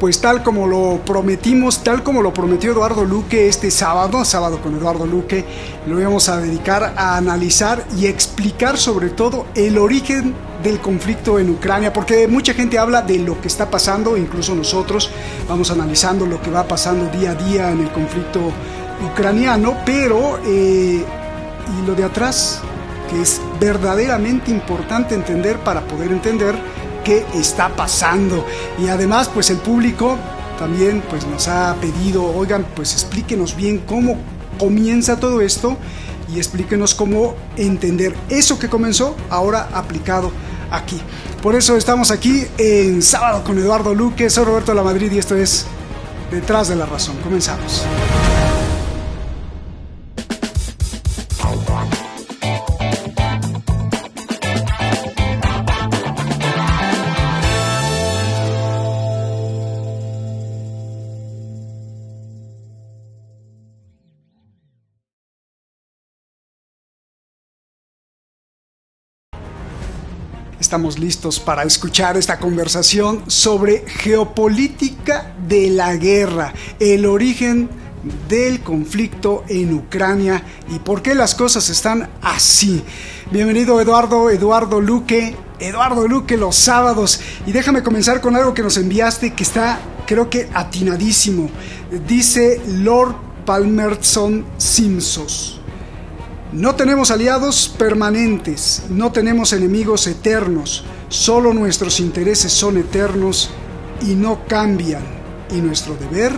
pues tal como lo prometimos, tal como lo prometió Eduardo Luque este sábado, sábado con Eduardo Luque, lo íbamos a dedicar a analizar y explicar sobre todo el origen del conflicto en Ucrania, porque mucha gente habla de lo que está pasando, incluso nosotros vamos analizando lo que va pasando día a día en el conflicto ucraniano, pero y lo de atrás, que es verdaderamente importante entender para poder entender qué está pasando. Y además pues el público también pues nos ha pedido, oigan, pues explíquenos bien cómo comienza todo esto y explíquenos cómo entender eso que comenzó ahora aplicado aquí. Por eso estamos aquí en Sábado con Eduardo Luque. Soy Roberto Lamadrid y esto es Detrás de la Razón. Comenzamos. Estamos listos para escuchar esta conversación sobre geopolítica de la guerra, el origen del conflicto en Ucrania y por qué las cosas están así. Bienvenido Eduardo Luque los sábados. Y déjame comenzar con algo que nos enviaste que está, creo que atinadísimo. Dice Lord Palmerston Simpson: no tenemos aliados permanentes, no tenemos enemigos eternos, solo nuestros intereses son eternos y no cambian, y nuestro deber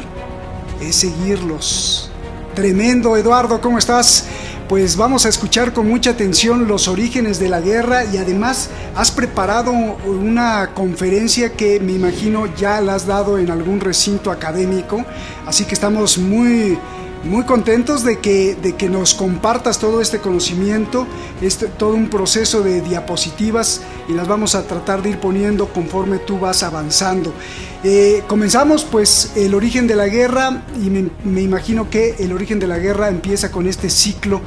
es seguirlos. Tremendo, Eduardo, ¿cómo estás? Pues vamos a escuchar con mucha atención los orígenes de la guerra y además has preparado una conferencia que me imagino ya la has dado en algún recinto académico, así que estamos muy contentos de que nos compartas todo este conocimiento, todo un proceso de diapositivas y las vamos a tratar de ir poniendo conforme tú vas avanzando. Comenzamos pues el origen de la guerra y me imagino que el origen de la guerra empieza con este ciclo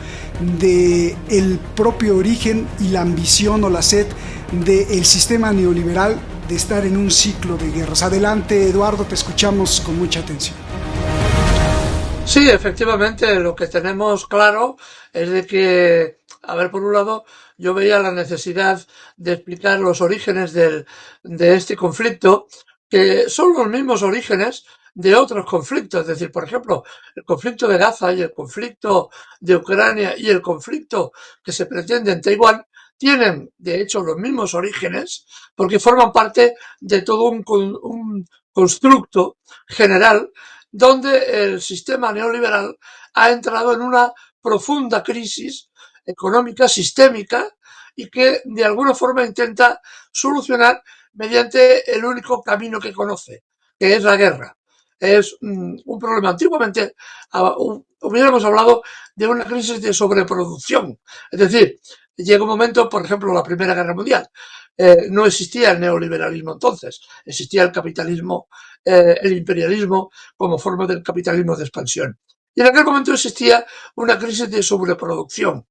de el propio origen y la ambición o la sed del sistema neoliberal de estar en un ciclo de guerras. Adelante, Eduardo, te escuchamos con mucha atención. Sí, efectivamente, lo que tenemos claro es de que, a ver, por un lado, yo veía la necesidad de explicar los orígenes de este conflicto, que son los mismos orígenes de otros conflictos. Es decir, por ejemplo, el conflicto de Gaza y el conflicto de Ucrania y el conflicto que se pretende en Taiwán tienen, de hecho, los mismos orígenes porque forman parte de todo un constructo general donde el sistema neoliberal ha entrado en una profunda crisis económica sistémica y que de alguna forma intenta solucionar mediante el único camino que conoce, que es la guerra. Es un problema. Antiguamente hubiéramos hablado de una crisis de sobreproducción. Es decir, llega un momento, por ejemplo, la Primera Guerra Mundial. No existía el neoliberalismo entonces, existía el capitalismo, el imperialismo como forma del capitalismo de expansión. Y en aquel momento existía una crisis de sobreproducción.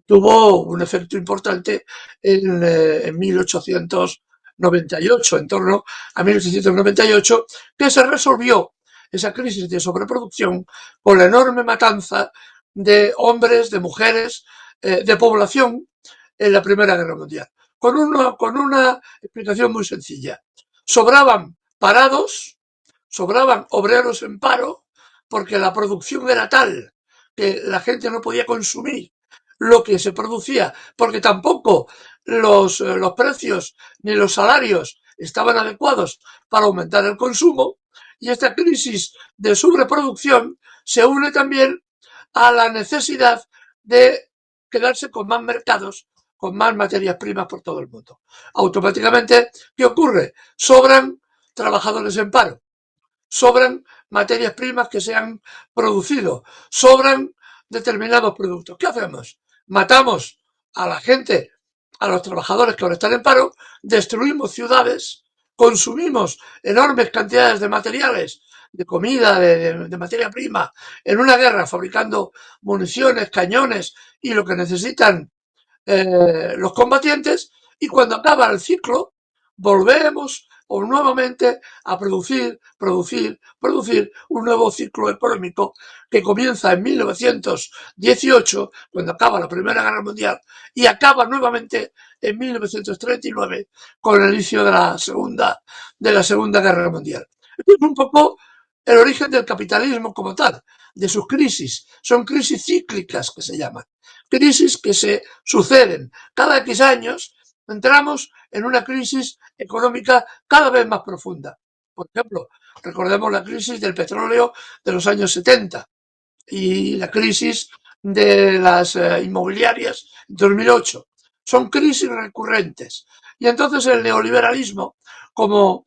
Tuvo un efecto importante en 1898, en torno a 1898, que se resolvió esa crisis de sobreproducción con la enorme matanza de hombres, de mujeres, de población en la Primera Guerra Mundial. Con una explicación muy sencilla. Sobraban parados, sobraban obreros en paro, porque la producción era tal que la gente no podía consumir lo que se producía, porque tampoco los precios ni los salarios estaban adecuados para aumentar el consumo, y esta crisis de sobreproducción se une también a la necesidad de quedarse con más mercados, con más materias primas por todo el mundo. Automáticamente, ¿qué ocurre? Sobran trabajadores en paro, sobran materias primas que se han producido, sobran determinados productos. ¿Qué hacemos? Matamos a la gente, a los trabajadores que ahora están en paro, destruimos ciudades, consumimos enormes cantidades de materiales, de comida, de materia prima, en una guerra fabricando municiones, cañones y lo que necesitan los combatientes, y cuando acaba el ciclo volvemos o nuevamente a producir un nuevo ciclo económico que comienza en 1918, cuando acaba la Primera Guerra Mundial, y acaba nuevamente en 1939 con el inicio de la Segunda Guerra Mundial. Esto es un poco el origen del capitalismo como tal, de sus crisis. Son crisis cíclicas que se llaman, crisis que se suceden. Cada X años entramos en una crisis económica cada vez más profunda. Por ejemplo, recordemos la crisis del petróleo de los años 70 y la crisis de las inmobiliarias en 2008. Son crisis recurrentes. Y entonces el neoliberalismo, como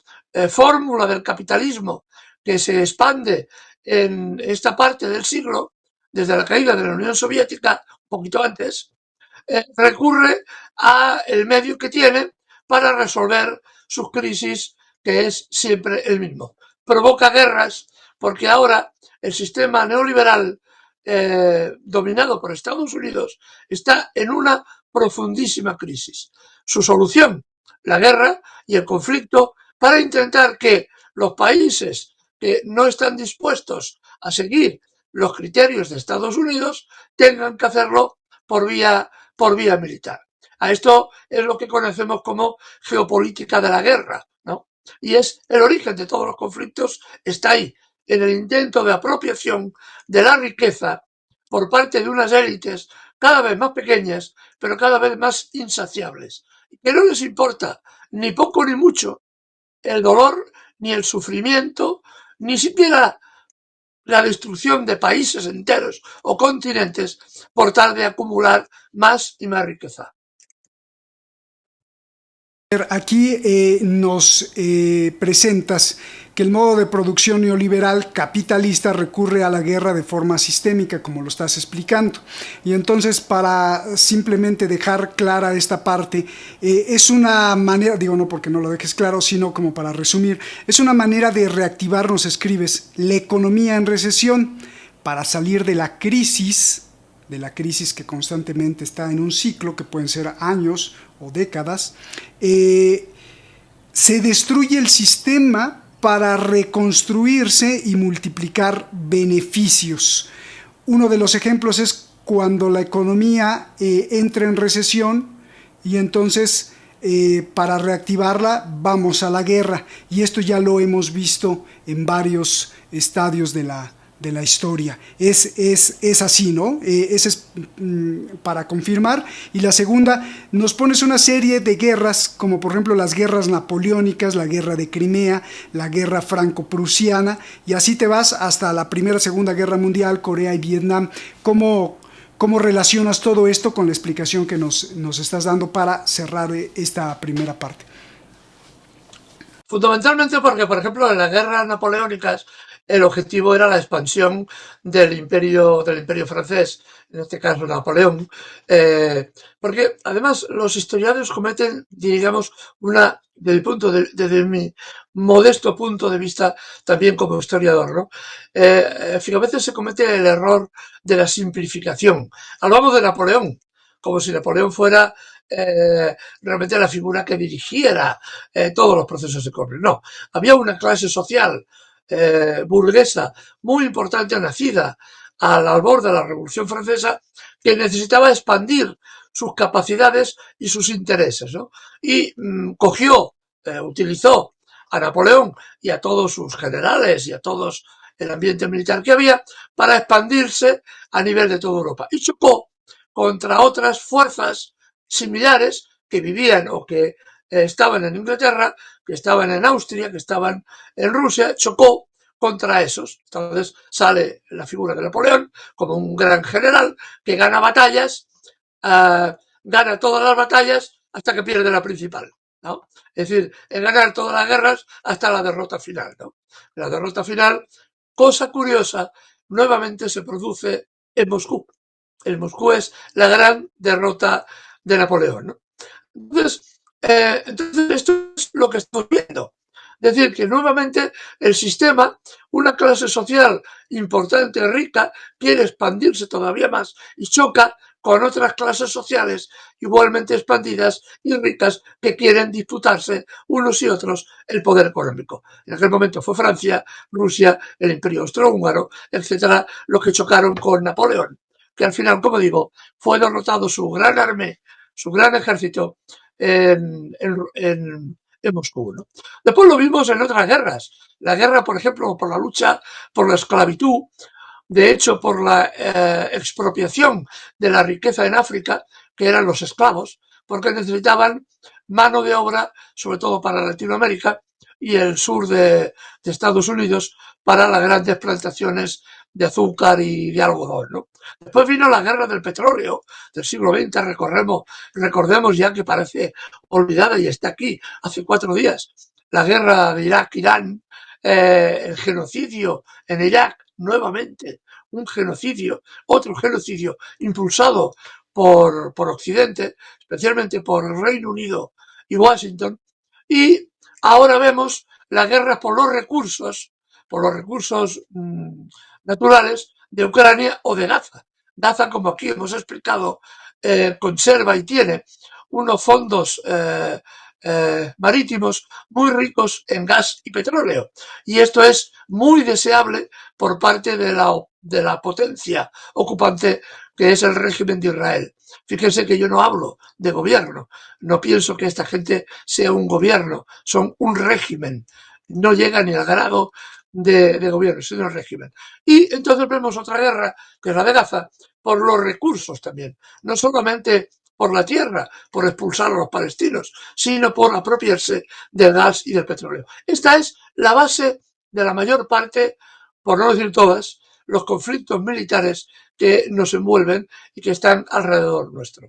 fórmula del capitalismo que se expande en esta parte del siglo, desde la caída de la Unión Soviética, un poquito antes, recurre a el medio que tiene para resolver sus crisis, que es siempre el mismo. Provoca guerras porque ahora el sistema neoliberal dominado por Estados Unidos está en una profundísima crisis. Su solución, la guerra y el conflicto, para intentar que los países que no están dispuestos a seguir los criterios de Estados Unidos tengan que hacerlo por vía militar. A esto es lo que conocemos como geopolítica de la guerra, ¿no? Y es el origen de todos los conflictos, está ahí, en el intento de apropiación de la riqueza por parte de unas élites cada vez más pequeñas, pero cada vez más insaciables, que no les importa ni poco ni mucho el dolor, ni el sufrimiento, ni siquiera la destrucción de países enteros o continentes por tal de acumular más y más riqueza. Aquí nos presentas que el modo de producción neoliberal capitalista recurre a la guerra de forma sistémica, como lo estás explicando. Y entonces, para simplemente dejar clara esta parte, es una manera, digo no porque no lo dejes claro, sino como para resumir, es una manera de reactivar, nos escribes, la economía en recesión para salir de la crisis que constantemente está en un ciclo, que pueden ser años o décadas. Se destruye el sistema para reconstruirse y multiplicar beneficios. Uno de los ejemplos es cuando la economía entra en recesión y entonces para reactivarla vamos a la guerra, y esto ya lo hemos visto en varios estadios de la historia. Es así, ¿no? Ese es para confirmar. Y la segunda, nos pones una serie de guerras, como por ejemplo las guerras napoleónicas, la guerra de Crimea, la guerra franco-prusiana, y así te vas hasta la Primera, Segunda Guerra Mundial, Corea y Vietnam. ¿Cómo relacionas todo esto con la explicación que nos estás dando para cerrar esta primera parte? Fundamentalmente porque, por ejemplo, en las guerras napoleónicas el objetivo era la expansión del imperio francés, en este caso Napoleón, porque además los historiadores cometen, digamos, desde mi modesto punto de vista, también como historiador, ¿no? A veces se comete el error de la simplificación. Hablamos de Napoleón, como si Napoleón fuera realmente la figura que dirigiera todos los procesos económicos. No, había una clase social burguesa muy importante, nacida al albor de la Revolución Francesa, que necesitaba expandir sus capacidades y sus intereses, ¿no? Y utilizó a Napoleón y a todos sus generales y a todos el ambiente militar que había para expandirse a nivel de toda Europa. Y chocó contra otras fuerzas similares que vivían o que estaban en Inglaterra, que estaban en Austria, que estaban en Rusia, chocó contra esos. Entonces sale la figura de Napoleón como un gran general que gana batallas, gana todas las batallas hasta que pierde la principal, ¿no? Es decir, en ganar todas las guerras hasta la derrota final, ¿no? La derrota final, cosa curiosa, nuevamente se produce en Moscú. En Moscú es la gran derrota de Napoleón, ¿no? Entonces, esto es lo que estamos viendo. Es decir, que nuevamente el sistema, una clase social importante, rica, quiere expandirse todavía más y choca con otras clases sociales igualmente expandidas y ricas que quieren disputarse unos y otros el poder económico. En aquel momento fue Francia, Rusia, el Imperio Austrohúngaro, etcétera, los que chocaron con Napoleón, que al final, como digo, fue derrotado su gran armée, su gran ejército en Moscú, ¿no? Después lo vimos en otras guerras. La guerra, por ejemplo, por la lucha por la esclavitud, de hecho, por la expropiación de la riqueza en África, que eran los esclavos, porque necesitaban mano de obra, sobre todo para Latinoamérica y el sur de Estados Unidos, para las grandes plantaciones de azúcar y de algodón, ¿no? Después vino la guerra del petróleo del siglo XX, recordemos ya que parece olvidada y está aquí, hace 4 días, la guerra de Irak-Irán, el genocidio en Irak, nuevamente un genocidio, otro genocidio impulsado por Occidente, especialmente por el Reino Unido y Washington, y ahora vemos la guerra por los recursos naturales de Ucrania o de Gaza. Gaza, como aquí hemos explicado, conserva y tiene unos fondos marítimos muy ricos en gas y petróleo. Y esto es muy deseable por parte de la potencia ocupante que es el régimen de Israel. Fíjense que yo no hablo de gobierno, no pienso que esta gente sea un gobierno, son un régimen, no llega ni al grado de gobierno, sino un régimen. Y entonces vemos otra guerra, que es la de Gaza, por los recursos también, no solamente por la tierra, por expulsar a los palestinos, sino por apropiarse del gas y del petróleo. Esta es la base de la mayor parte, por no decir todas, los conflictos militares que nos envuelven y que están alrededor nuestro.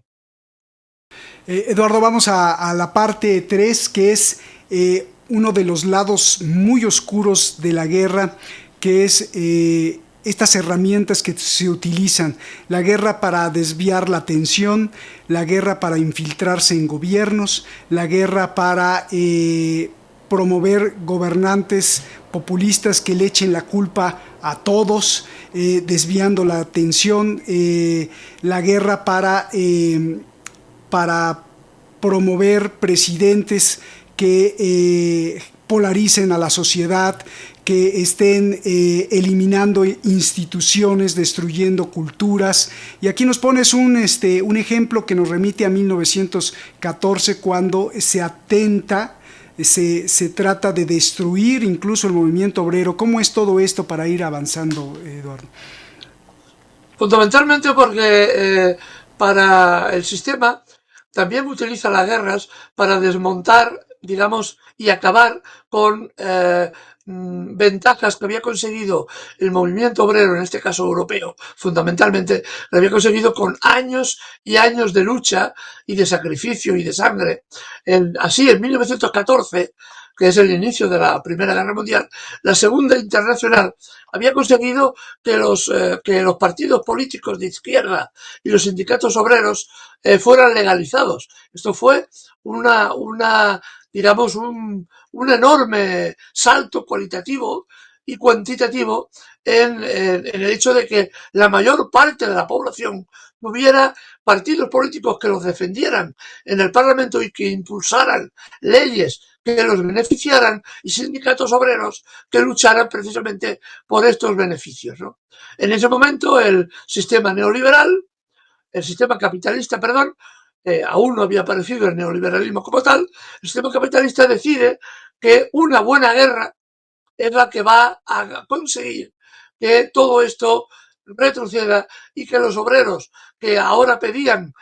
Eduardo, vamos a la parte 3, que es uno de los lados muy oscuros de la guerra, que es estas herramientas que se utilizan. La guerra para desviar la atención, la guerra para infiltrarse en gobiernos, la guerra para promover gobernantes populistas que le echen la culpa a todos, desviando la atención, la guerra para promover presidentes que polaricen a la sociedad, que estén eliminando instituciones, destruyendo culturas. Y aquí nos pones un ejemplo que nos remite a 1914, cuando se atenta, se trata de destruir incluso el movimiento obrero. ¿Cómo es todo esto para ir avanzando, Eduardo? Fundamentalmente porque para el sistema también utiliza las guerras para desmontar, digamos, y acabar con ventajas que había conseguido el movimiento obrero, en este caso europeo, fundamentalmente, lo había conseguido con años y años de lucha y de sacrificio y de sangre. Así, en 1914, que es el inicio de la Primera Guerra Mundial, la Segunda Internacional había conseguido que los partidos políticos de izquierda y los sindicatos obreros fueran legalizados. Esto fue digamos, un enorme salto cualitativo y cuantitativo en el hecho de que la mayor parte de la población tuviera partidos políticos que los defendieran en el Parlamento y que impulsaran leyes que los beneficiaran y sindicatos obreros que lucharan precisamente por estos beneficios, ¿no? En ese momento el sistema capitalista, perdón, aún no había aparecido el neoliberalismo como tal, el sistema capitalista decide que una buena guerra es la que va a conseguir que todo esto retroceda y que los obreros que ahora pedían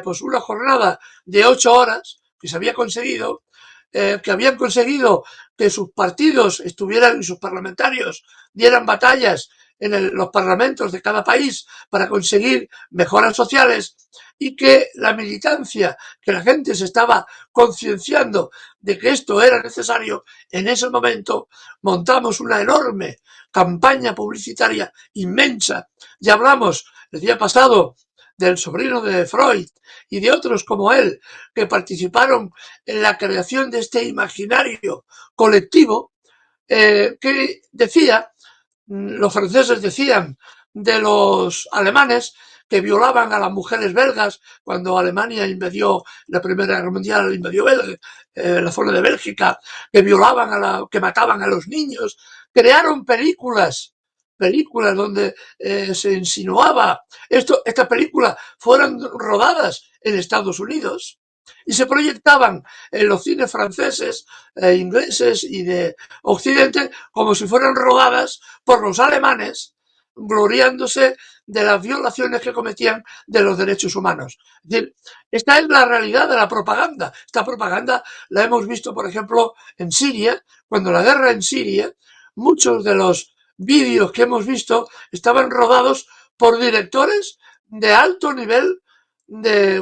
pues una jornada de 8 horas, que se había conseguido, que habían conseguido que sus partidos estuvieran y sus parlamentarios dieran batallas en los parlamentos de cada país para conseguir mejoras sociales, y que la militancia, que la gente se estaba concienciando de que esto era necesario, en ese momento montamos una enorme campaña publicitaria inmensa. Ya hablamos el día pasado del sobrino de Freud y de otros como él, que participaron en la creación de este imaginario colectivo, que decía, los franceses decían de los alemanes, que violaban a las mujeres belgas cuando Alemania invadió la Primera Guerra Mundial, invadió la zona de Bélgica, que violaban que mataban a los niños. Crearon películas donde se insinuaba estas películas fueron rodadas en Estados Unidos y se proyectaban en los cines franceses, ingleses y de Occidente como si fueran rodadas por los alemanes, gloriándose de las violaciones que cometían de los derechos humanos. Es decir, esta es la realidad de la propaganda. Esta propaganda la hemos visto, por ejemplo, en Siria, cuando la guerra en Siria, muchos de los vídeos que hemos visto estaban rodados por directores de alto nivel de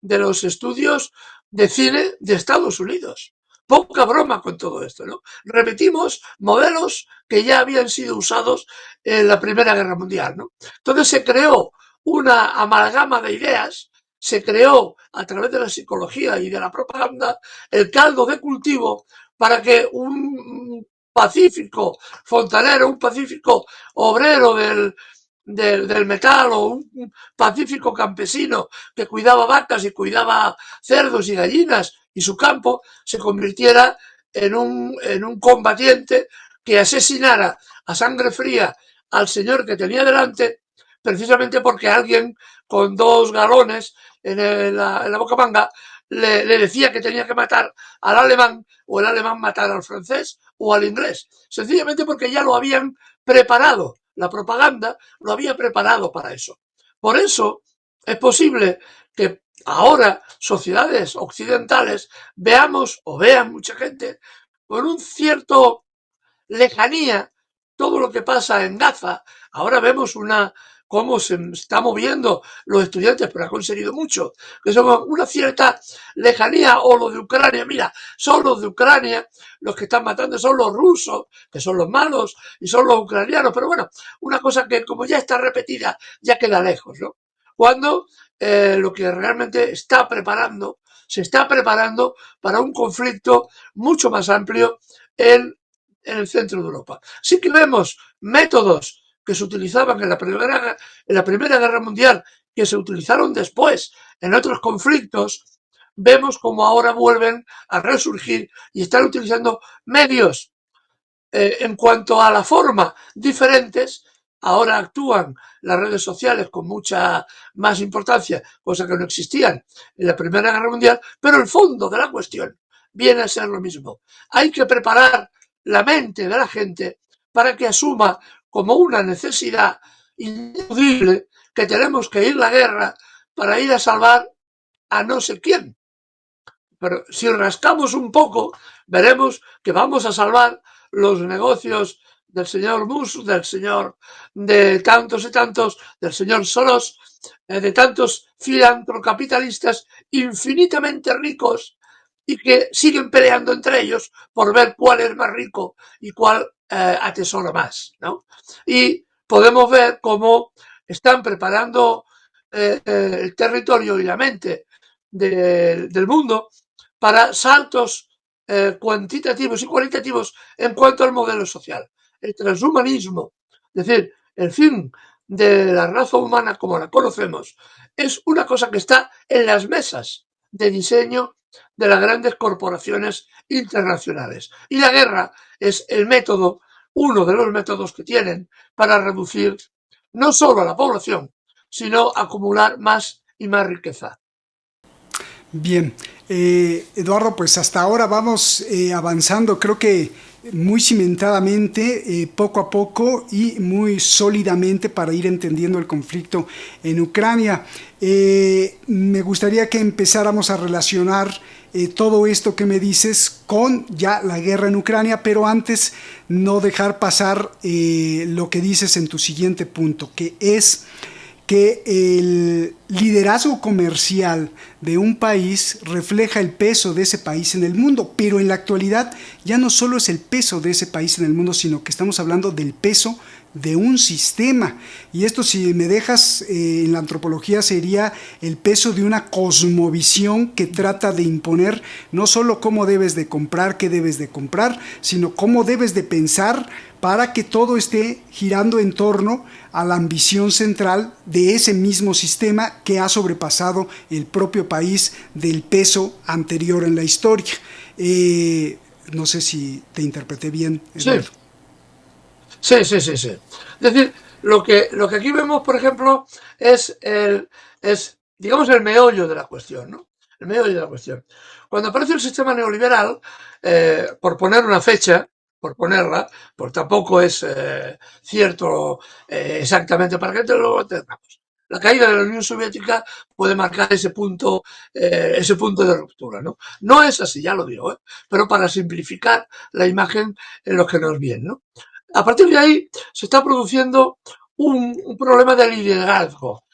los estudios de cine de Estados Unidos. Poca broma con todo esto, ¿no? Repetimos modelos que ya habían sido usados en la Primera Guerra Mundial, ¿no? Entonces se creó una amalgama de ideas, se creó a través de la psicología y de la propaganda el caldo de cultivo para que un pacífico fontanero, un pacífico obrero del metal o un pacífico campesino que cuidaba vacas y cuidaba cerdos y gallinas y su campo se convirtiera en un combatiente que asesinara a sangre fría al señor que tenía delante precisamente porque alguien con 2 galones en la bocamanga le decía que tenía que matar al alemán o el alemán matar al francés o al inglés, sencillamente porque ya lo habían preparado. La propaganda lo había preparado para eso. Por eso es posible que ahora sociedades occidentales veamos o vean mucha gente con un cierto lejanía todo lo que pasa en Gaza. Ahora vemos cómo se está moviendo los estudiantes, pero ha conseguido mucho, que son una cierta lejanía, o lo de Ucrania. Mira, son los de Ucrania los que están matando, son los rusos, que son los malos, y son los ucranianos, pero bueno, una cosa que como ya está repetida, ya queda lejos, ¿no? Cuando lo que realmente se está preparando para un conflicto mucho más amplio en el centro de Europa. Sí que vemos métodos que se utilizaban en la Primera Guerra Mundial, que se utilizaron después en otros conflictos, vemos como ahora vuelven a resurgir y están utilizando medios en cuanto a la forma diferentes. Ahora actúan las redes sociales con mucha más importancia, cosa que no existían en la Primera Guerra Mundial, pero el fondo de la cuestión viene a ser lo mismo. Hay que preparar la mente de la gente para que asuma como una necesidad ineludible que tenemos que ir a la guerra para ir a salvar a no sé quién. Pero si rascamos un poco, veremos que vamos a salvar los negocios del señor Musk, del señor de tantos y tantos, del señor Soros, de tantos filantrocapitalistas infinitamente ricos y que siguen peleando entre ellos por ver cuál es más rico y cuál atesora más, ¿no? Y podemos ver cómo están preparando el territorio y la mente del mundo para saltos cuantitativos y cualitativos en cuanto al modelo social. El transhumanismo, es decir, el fin de la raza humana como la conocemos, es una cosa que está en las mesas de diseño de las grandes corporaciones internacionales. Y la guerra es uno de los métodos que tienen para reducir no solo a la población, sino acumular más y más riqueza. Bien, Eduardo, pues hasta ahora vamos avanzando, creo que muy cimentadamente, poco a poco y muy sólidamente para ir entendiendo el conflicto en Ucrania. Me gustaría que empezáramos a relacionar todo esto que me dices con ya la guerra en Ucrania, pero antes no dejar pasar lo que dices en tu siguiente punto, que es que el liderazgo comercial de un país refleja el peso de ese país en el mundo, pero en la actualidad ya no solo es el peso de ese país en el mundo, sino que estamos hablando del peso de un sistema. Y esto, si me dejas, en la antropología sería el peso de una cosmovisión que trata de imponer no solo cómo debes de comprar, qué debes de comprar, sino cómo debes de pensar para que todo esté girando en torno a la ambición central de ese mismo sistema que ha sobrepasado el propio país del peso anterior en la historia. No sé si te interpreté bien, Sí, Eduardo. sí, sí, sí, sí. Es decir, lo que aquí vemos, por ejemplo, es, digamos, el meollo de la cuestión, ¿no? El meollo de la cuestión. Cuando aparece el sistema neoliberal, por poner una fecha, por ponerla, pues tampoco es cierto exactamente para que lo entendamos. La caída de la Unión Soviética puede marcar ese punto de ruptura, ¿no? No es así, ya lo digo, ¿eh? Pero para simplificar la imagen en los que nos vienen, ¿no? A partir de ahí se está produciendo un problema de liderazgo.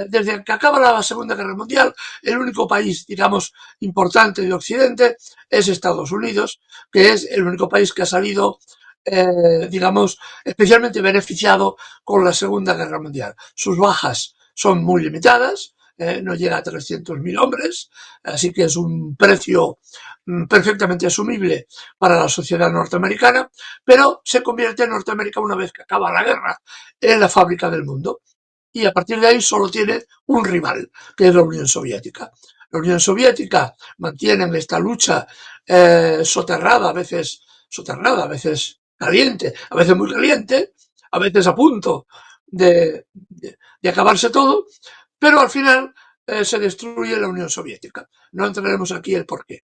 Desde que acaba la Segunda Guerra Mundial, el único país, digamos, importante de Occidente es Estados Unidos, que es el único país que ha salido, digamos, especialmente beneficiado con la Segunda Guerra Mundial. Sus bajas son muy limitadas, no llega a 300.000 hombres, así que es un precio perfectamente asumible para la sociedad norteamericana, pero se convierte en Norteamérica, una vez que acaba la guerra, en la fábrica del mundo. Y a partir de ahí solo tiene un rival, que es la Unión Soviética. La Unión Soviética mantiene esta lucha soterrada, a veces caliente, a veces muy caliente, a veces a punto de acabarse todo, pero al final se destruye la Unión Soviética. No entraremos aquí el porqué.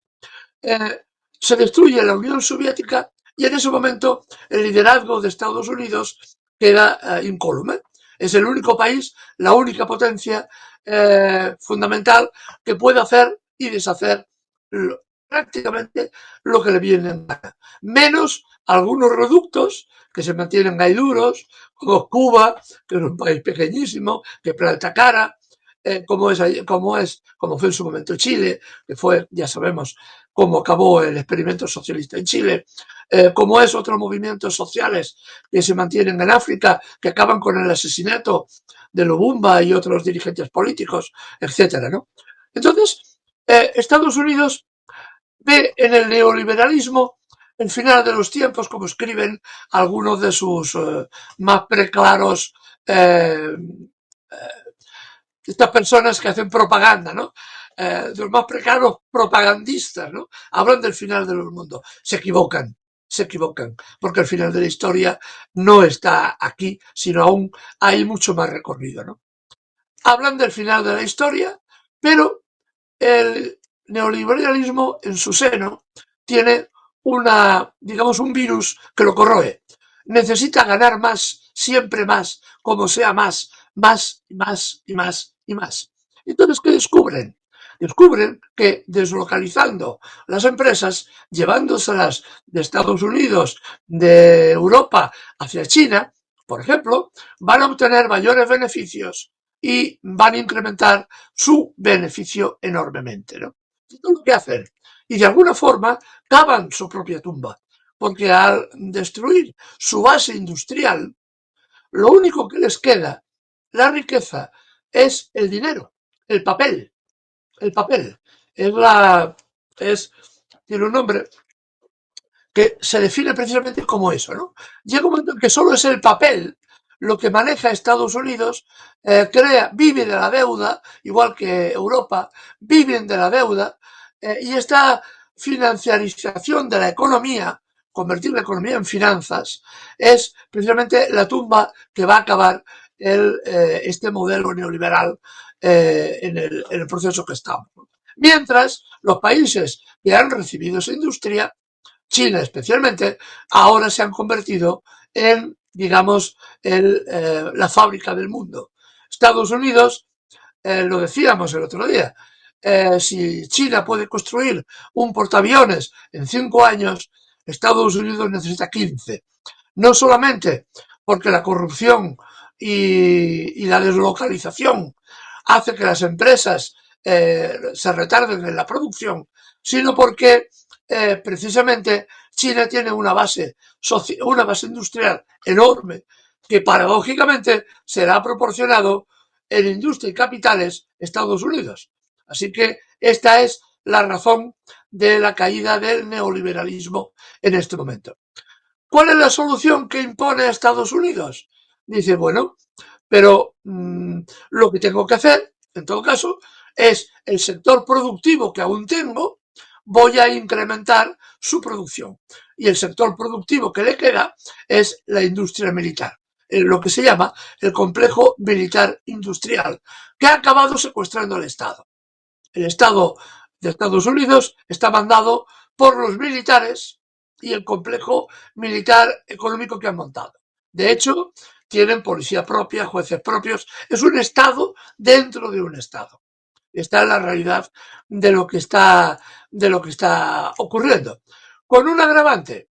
eh, Se destruye la Unión Soviética y en ese momento el liderazgo de Estados Unidos queda incólume. Es el único país, la única potencia fundamental que puede hacer y deshacer prácticamente lo que le viene en gana. Menos algunos reductos que se mantienen ahí duros, como Cuba, que es un país pequeñísimo, que planta cara, como fue en su momento Chile, que fue, ya sabemos, cómo acabó el experimento socialista en Chile, como es otros movimientos sociales que se mantienen en África, que acaban con el asesinato de Lubumba y otros dirigentes políticos, etcétera, ¿no? Entonces, Estados Unidos ve en el neoliberalismo el final de los tiempos, como escriben algunos de sus más preclaros estas personas que hacen propaganda, ¿no? De los más precarios propagandistas, ¿no? Hablan del final de los mundos. Se equivocan, porque el final de la historia no está aquí, sino aún hay mucho más recorrido, ¿no? Hablan del final de la historia, pero el neoliberalismo en su seno tiene digamos, un virus que lo corroe. Necesita ganar más, siempre más, como sea más, más y más y más y más. Entonces, ¿qué descubren? Descubren que deslocalizando las empresas, llevándoselas de Estados Unidos, de Europa hacia China, por ejemplo, van a obtener mayores beneficios y van a incrementar su beneficio enormemente, ¿no? Esto es lo que hacen. Y de alguna forma cavan su propia tumba, porque al destruir su base industrial, lo único que les queda, la riqueza, es el dinero, el papel, el papel. Es la, es, tiene un nombre que se define precisamente como eso, ¿no? Llega un momento en que solo es el papel lo que maneja Estados Unidos, vive de la deuda, igual que Europa, viven de la deuda, y esta financiarización de la economía, convertir la economía en finanzas, es precisamente la tumba que va a acabar este modelo neoliberal en el proceso que estamos. Mientras los países que han recibido esa industria, China especialmente, ahora se han convertido en, digamos, la fábrica del mundo. Estados Unidos, lo decíamos el otro día, si China puede construir un portaaviones en 5 años, Estados Unidos necesita 15. No solamente porque la corrupción y la deslocalización hace que las empresas se retarden en la producción, sino porque precisamente China tiene una base industrial enorme, que paradójicamente será proporcionado en industria y capitales Estados Unidos. Así que esta es la razón de la caída del neoliberalismo en este momento. ¿Cuál es la solución que impone Estados Unidos? Dice, bueno, pero lo que tengo que hacer, en todo caso, es el sector productivo que aún tengo, voy a incrementar su producción. Y el sector productivo que le queda es la industria militar, lo que se llama el complejo militar industrial, que ha acabado secuestrando al Estado. El Estado de Estados Unidos está mandado por los militares y el complejo militar económico que han montado. De hecho, tienen policía propia, jueces propios. Es un Estado dentro de un Estado. Esta es la realidad de lo que está ocurriendo. Con un agravante,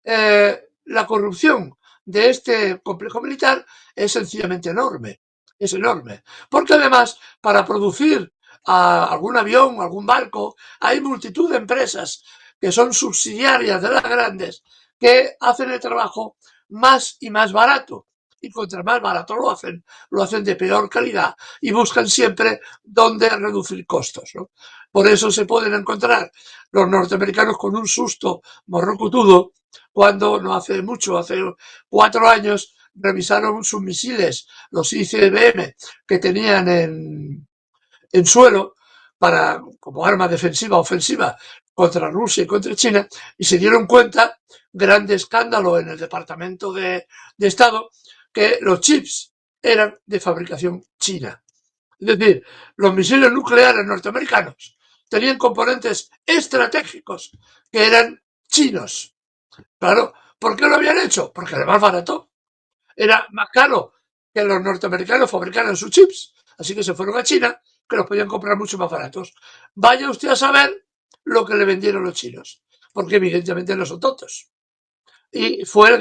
la corrupción de este complejo militar es sencillamente enorme. Es enorme. Porque además, para producir algún avión, algún barco, hay multitud de empresas que son subsidiarias de las grandes que hacen el trabajo más y más barato. Y contra más barato lo hacen de peor calidad y buscan siempre dónde reducir costos, ¿no? Por eso se pueden encontrar los norteamericanos con un susto morrocotudo cuando no hace mucho, hace 4 años, revisaron sus misiles, los ICBM, que tenían en suelo para, como arma defensiva ofensiva contra Rusia y contra China, y se dieron cuenta, grande escándalo en el Departamento de Estado, que los chips eran de fabricación china. Es decir, los misiles nucleares norteamericanos tenían componentes estratégicos que eran chinos. Claro, ¿por qué lo habían hecho? Porque era más barato. Era más caro que los norteamericanos fabricaran sus chips. Así que se fueron a China, que los podían comprar mucho más baratos. Vaya usted a saber lo que le vendieron los chinos. Porque evidentemente no son tontos. Y fue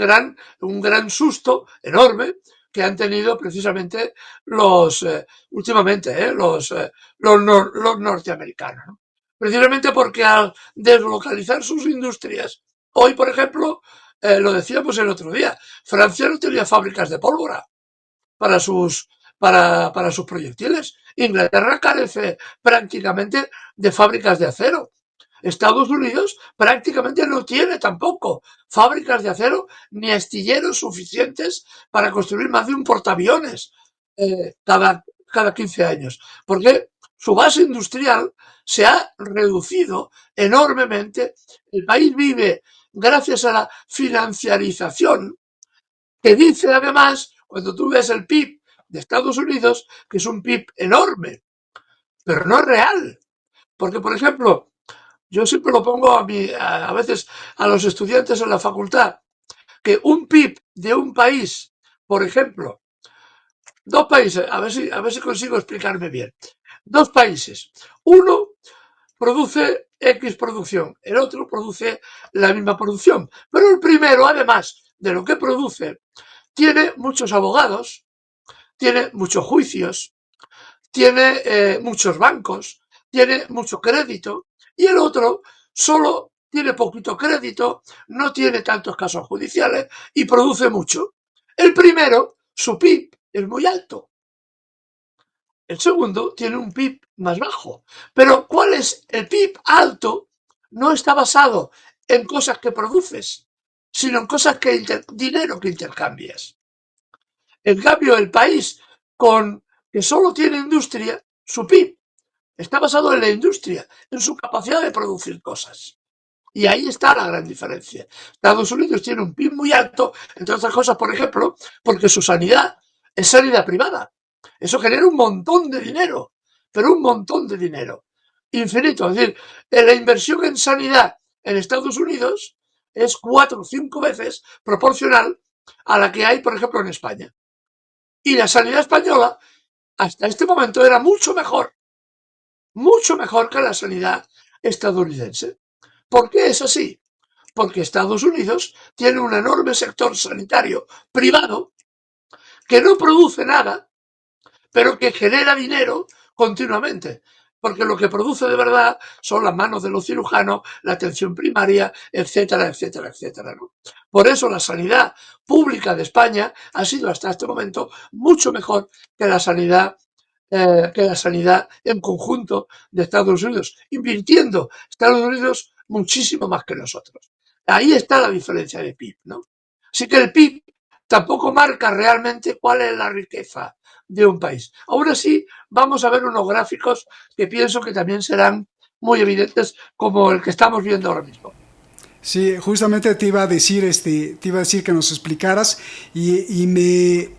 un gran susto enorme que han tenido precisamente últimamente, los norteamericanos, ¿no? Precisamente porque al deslocalizar sus industrias, hoy, por ejemplo, lo decíamos el otro día, Francia no tenía fábricas de pólvora para para sus proyectiles. Inglaterra carece prácticamente de fábricas de acero. Estados Unidos prácticamente no tiene tampoco fábricas de acero ni astilleros suficientes para construir más de un portaaviones cada 15 años, porque su base industrial se ha reducido enormemente. El país vive gracias a la financiarización, que dice además, cuando tú ves el PIB de Estados Unidos, que es un PIB enorme, pero no es real. Porque, por ejemplo, yo siempre lo pongo a veces a los estudiantes en la facultad, que un PIB de un país, por ejemplo, dos países, a ver si consigo explicarme bien. Dos países. Uno produce X producción, el otro produce la misma producción. Pero el primero, además de lo que produce, tiene muchos abogados, tiene muchos juicios, tiene muchos bancos, tiene mucho crédito, y el otro solo tiene poquito crédito, no tiene tantos casos judiciales y produce mucho. El primero, su PIB es muy alto. El segundo tiene un PIB más bajo. Pero ¿cuál es el PIB alto? No está basado en cosas que produces, sino en cosas dinero que intercambias. En cambio, el país que solo tiene industria, su PIB está basado en la industria, en su capacidad de producir cosas. Y ahí está la gran diferencia. Estados Unidos tiene un PIB muy alto, entre otras cosas, por ejemplo, porque su sanidad es sanidad privada. Eso genera un montón de dinero, pero un montón de dinero. Infinito. Es decir, la inversión en sanidad en Estados Unidos es 4 o 5 veces proporcional a la que hay, por ejemplo, en España. Y la sanidad española, hasta este momento, era mucho mejor que la sanidad estadounidense. ¿Por qué es así? Porque Estados Unidos tiene un enorme sector sanitario privado que no produce nada, pero que genera dinero continuamente. Porque lo que produce de verdad son las manos de los cirujanos, la atención primaria, etcétera, etcétera, etcétera, ¿no? Por eso la sanidad pública de España ha sido hasta este momento mucho mejor que la sanidad en conjunto de Estados Unidos, invirtiendo Estados Unidos muchísimo más que nosotros. Ahí está la diferencia de PIB, ¿no? Así que el PIB tampoco marca realmente cuál es la riqueza de un país. Aún así, vamos a ver unos gráficos que pienso que también serán muy evidentes, como el que estamos viendo ahora mismo. Sí, justamente te iba a decir, te iba a decir que nos explicaras y me,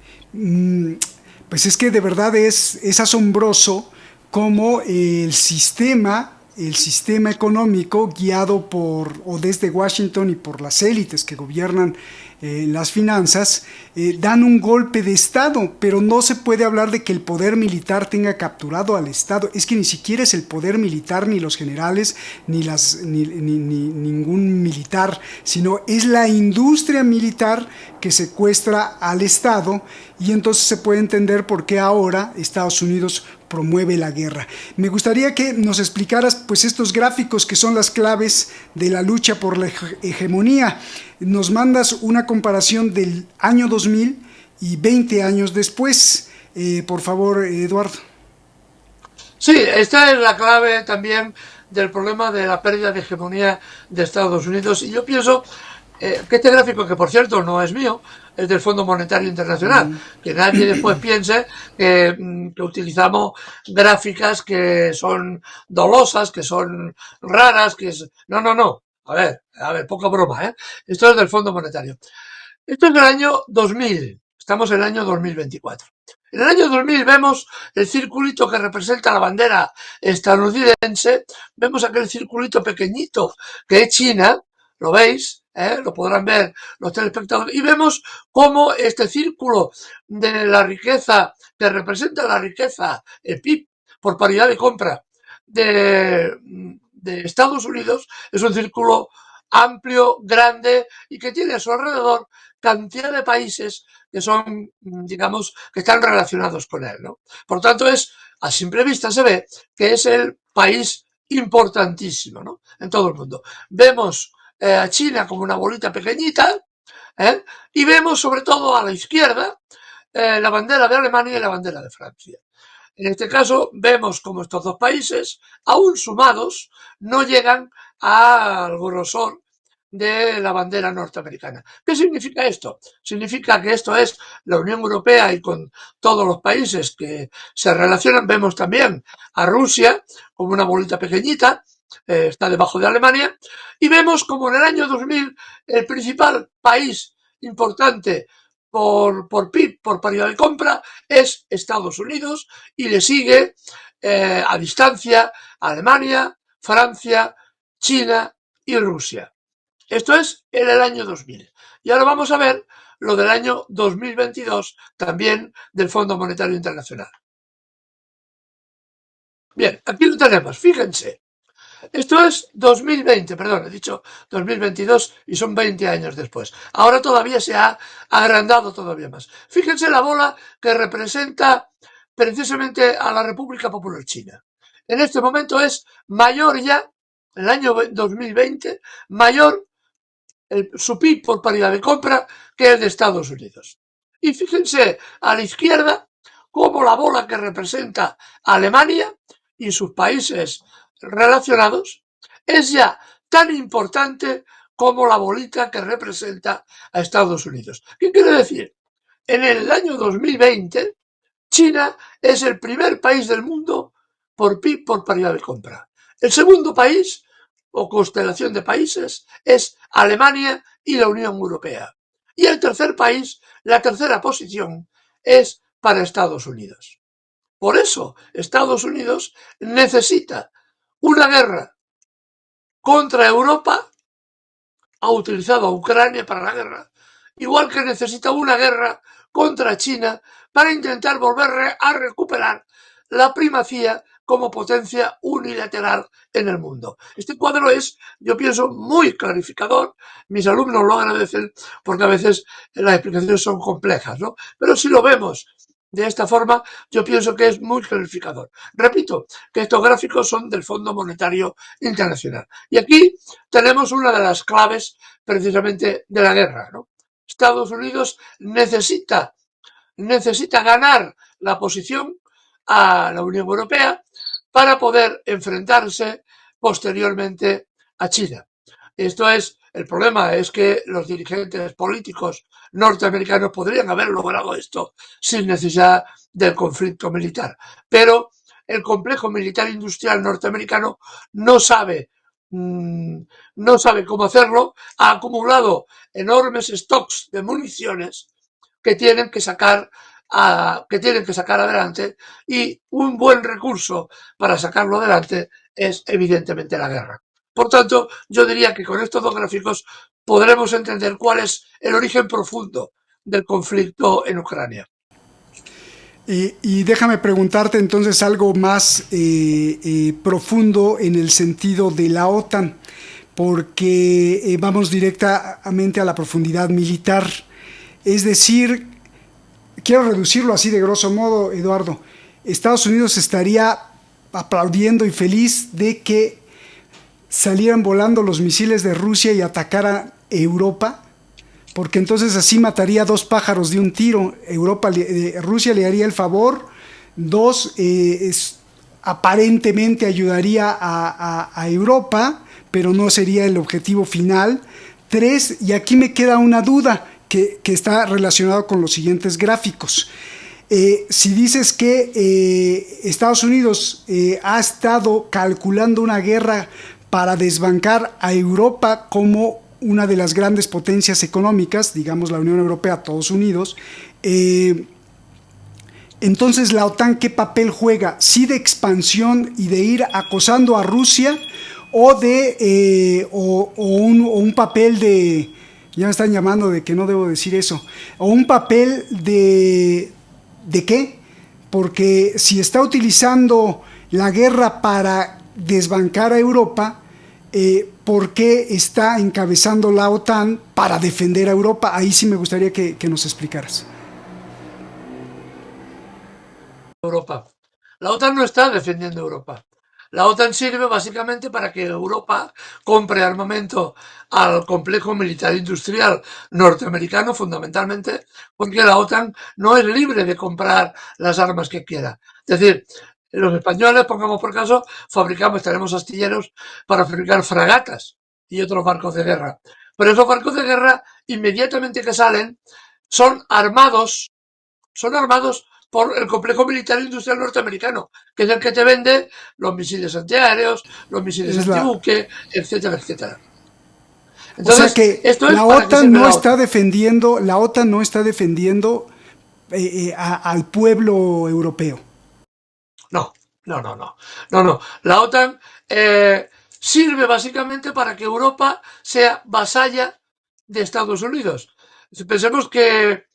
pues es que de verdad es asombroso cómo el sistema económico guiado por o desde Washington y por las élites que gobiernan las finanzas, dan un golpe de Estado, pero no se puede hablar de que el poder militar tenga capturado al Estado. Es que ni siquiera es el poder militar, ni los generales, ni ningún militar, sino es la industria militar que secuestra al Estado, y entonces se puede entender por qué ahora Estados Unidos promueve la guerra. Me gustaría que nos explicaras pues estos gráficos que son las claves de la lucha por la hegemonía. Nos mandas una comparación del año 2000 y 20 años después. Por favor, Eduardo. Sí, esta es la clave también del problema de la pérdida de hegemonía de Estados Unidos. Y yo pienso que este gráfico, que por cierto no es mío, es del Fondo Monetario Internacional, que nadie después piense que utilizamos gráficas que son dolosas, que son raras, que es... No, no, no. A ver, poca broma, ¿eh? Esto es del Fondo Monetario. Esto es del año 2000. Estamos en el año 2024. En el año 2000 vemos el circulito que representa la bandera estadounidense, vemos aquel circulito pequeñito que es China, ¿lo veis? Lo podrán ver los telespectadores, y vemos cómo este círculo de la riqueza, que representa la riqueza, el PIB, por paridad de compra de Estados Unidos, es un círculo amplio, grande, y que tiene a su alrededor cantidad de países que son, digamos, que están relacionados con él, ¿no? Por tanto, a simple vista se ve que es el país importantísimo, ¿no? En todo el mundo. Vemos a China como una bolita pequeñita, ¿eh? Y vemos sobre todo a la izquierda la bandera de Alemania y la bandera de Francia. En este caso, vemos como estos dos países, aún sumados, no llegan al grosor de la bandera norteamericana. ¿Qué significa esto? Significa que esto es la Unión Europea, y con todos los países que se relacionan. Vemos también a Rusia como una bolita pequeñita, está debajo de Alemania, y vemos como en el año 2000 el principal país importante por PIB, por paridad de compra, es Estados Unidos, y le sigue a distancia Alemania, Francia, China y Rusia. Esto es en el año 2000. Y ahora vamos a ver lo del año 2022, también del Fondo Monetario Internacional. Bien, aquí lo tenemos, fíjense. Esto es 2020, perdón, he dicho 2022 y son 20 años después. Ahora todavía se ha agrandado todavía más. Fíjense la bola que representa precisamente a la República Popular China. En este momento es mayor ya, en el año 2020, mayor su PIB por paridad de compra que el de Estados Unidos. Y fíjense a la izquierda cómo la bola que representa a Alemania y sus países relacionados es ya tan importante como la bolita que representa a Estados Unidos. ¿Qué quiere decir? En el año 2020, China es el primer país del mundo por PIB por paridad de compra. El segundo país, o constelación de países, es Alemania y la Unión Europea. Y el tercer país, la tercera posición, es para Estados Unidos. Por eso, Estados Unidos necesita una guerra contra Europa, ha utilizado a Ucrania para la guerra, igual que necesita una guerra contra China para intentar volver a recuperar la primacía como potencia unilateral en el mundo. Este cuadro es, yo pienso, muy clarificador. Mis alumnos lo agradecen porque a veces las explicaciones son complejas, ¿no? Pero si lo vemos De esta forma, yo pienso que es muy clarificador. Repito, que estos gráficos son del Fondo Monetario Internacional. Y aquí tenemos una de las claves precisamente de la guerra, ¿no? Estados Unidos necesita ganar la posición a la Unión Europea para poder enfrentarse posteriormente a China. Esto es, el problema es que los dirigentes políticos norteamericanos podrían haber logrado esto sin necesidad del conflicto militar, pero el complejo militar industrial norteamericano no sabe no sabe cómo hacerlo, ha acumulado enormes stocks de municiones que tienen que sacar adelante, y un buen recurso para sacarlo adelante es evidentemente la guerra. Por tanto, yo diría que con estos dos gráficos podremos entender cuál es el origen profundo del conflicto en Ucrania. Y déjame preguntarte entonces algo más profundo en el sentido de la OTAN, porque vamos directamente a la profundidad militar. Es decir, quiero reducirlo así de grosso modo, Eduardo. Estados Unidos estaría aplaudiendo y feliz de que salieran volando los misiles de Rusia y atacaran Europa, porque entonces así mataría dos pájaros de un tiro. Rusia le haría el favor. Dos, aparentemente ayudaría a Europa, pero no sería el objetivo final. Tres, y aquí me queda una duda que está relacionado con los siguientes gráficos. Si dices que Estados Unidos ha estado calculando una guerra para desbancar a Europa como una de las grandes potencias económicas, digamos la Unión Europea, todos unidos, entonces la OTAN, ¿qué papel juega? ¿Sí de expansión y de ir acosando a Rusia, o un papel de, ya me están llamando de que no debo decir eso, o un papel ¿de qué? Porque si está utilizando la guerra para desbancar a Europa, ¿por qué está encabezando la OTAN para defender a Europa? Ahí sí me gustaría que nos explicaras. Europa. La OTAN no está defendiendo Europa. La OTAN sirve básicamente para que Europa compre armamento al complejo militar industrial norteamericano, fundamentalmente, porque la OTAN no es libre de comprar las armas que quiera. Es decir, los españoles, pongamos por caso, tenemos astilleros para fabricar fragatas y otros barcos de guerra. Pero esos barcos de guerra, inmediatamente que salen, son armados por el complejo militar industrial norteamericano, que es el que te vende los misiles antiaéreos, los misiles antibuque, etcétera, etcétera. Entonces, o sea que esto es la OTAN no está defendiendo, al pueblo europeo. No. La OTAN sirve básicamente para que Europa sea vasalla de Estados Unidos. Pensemos que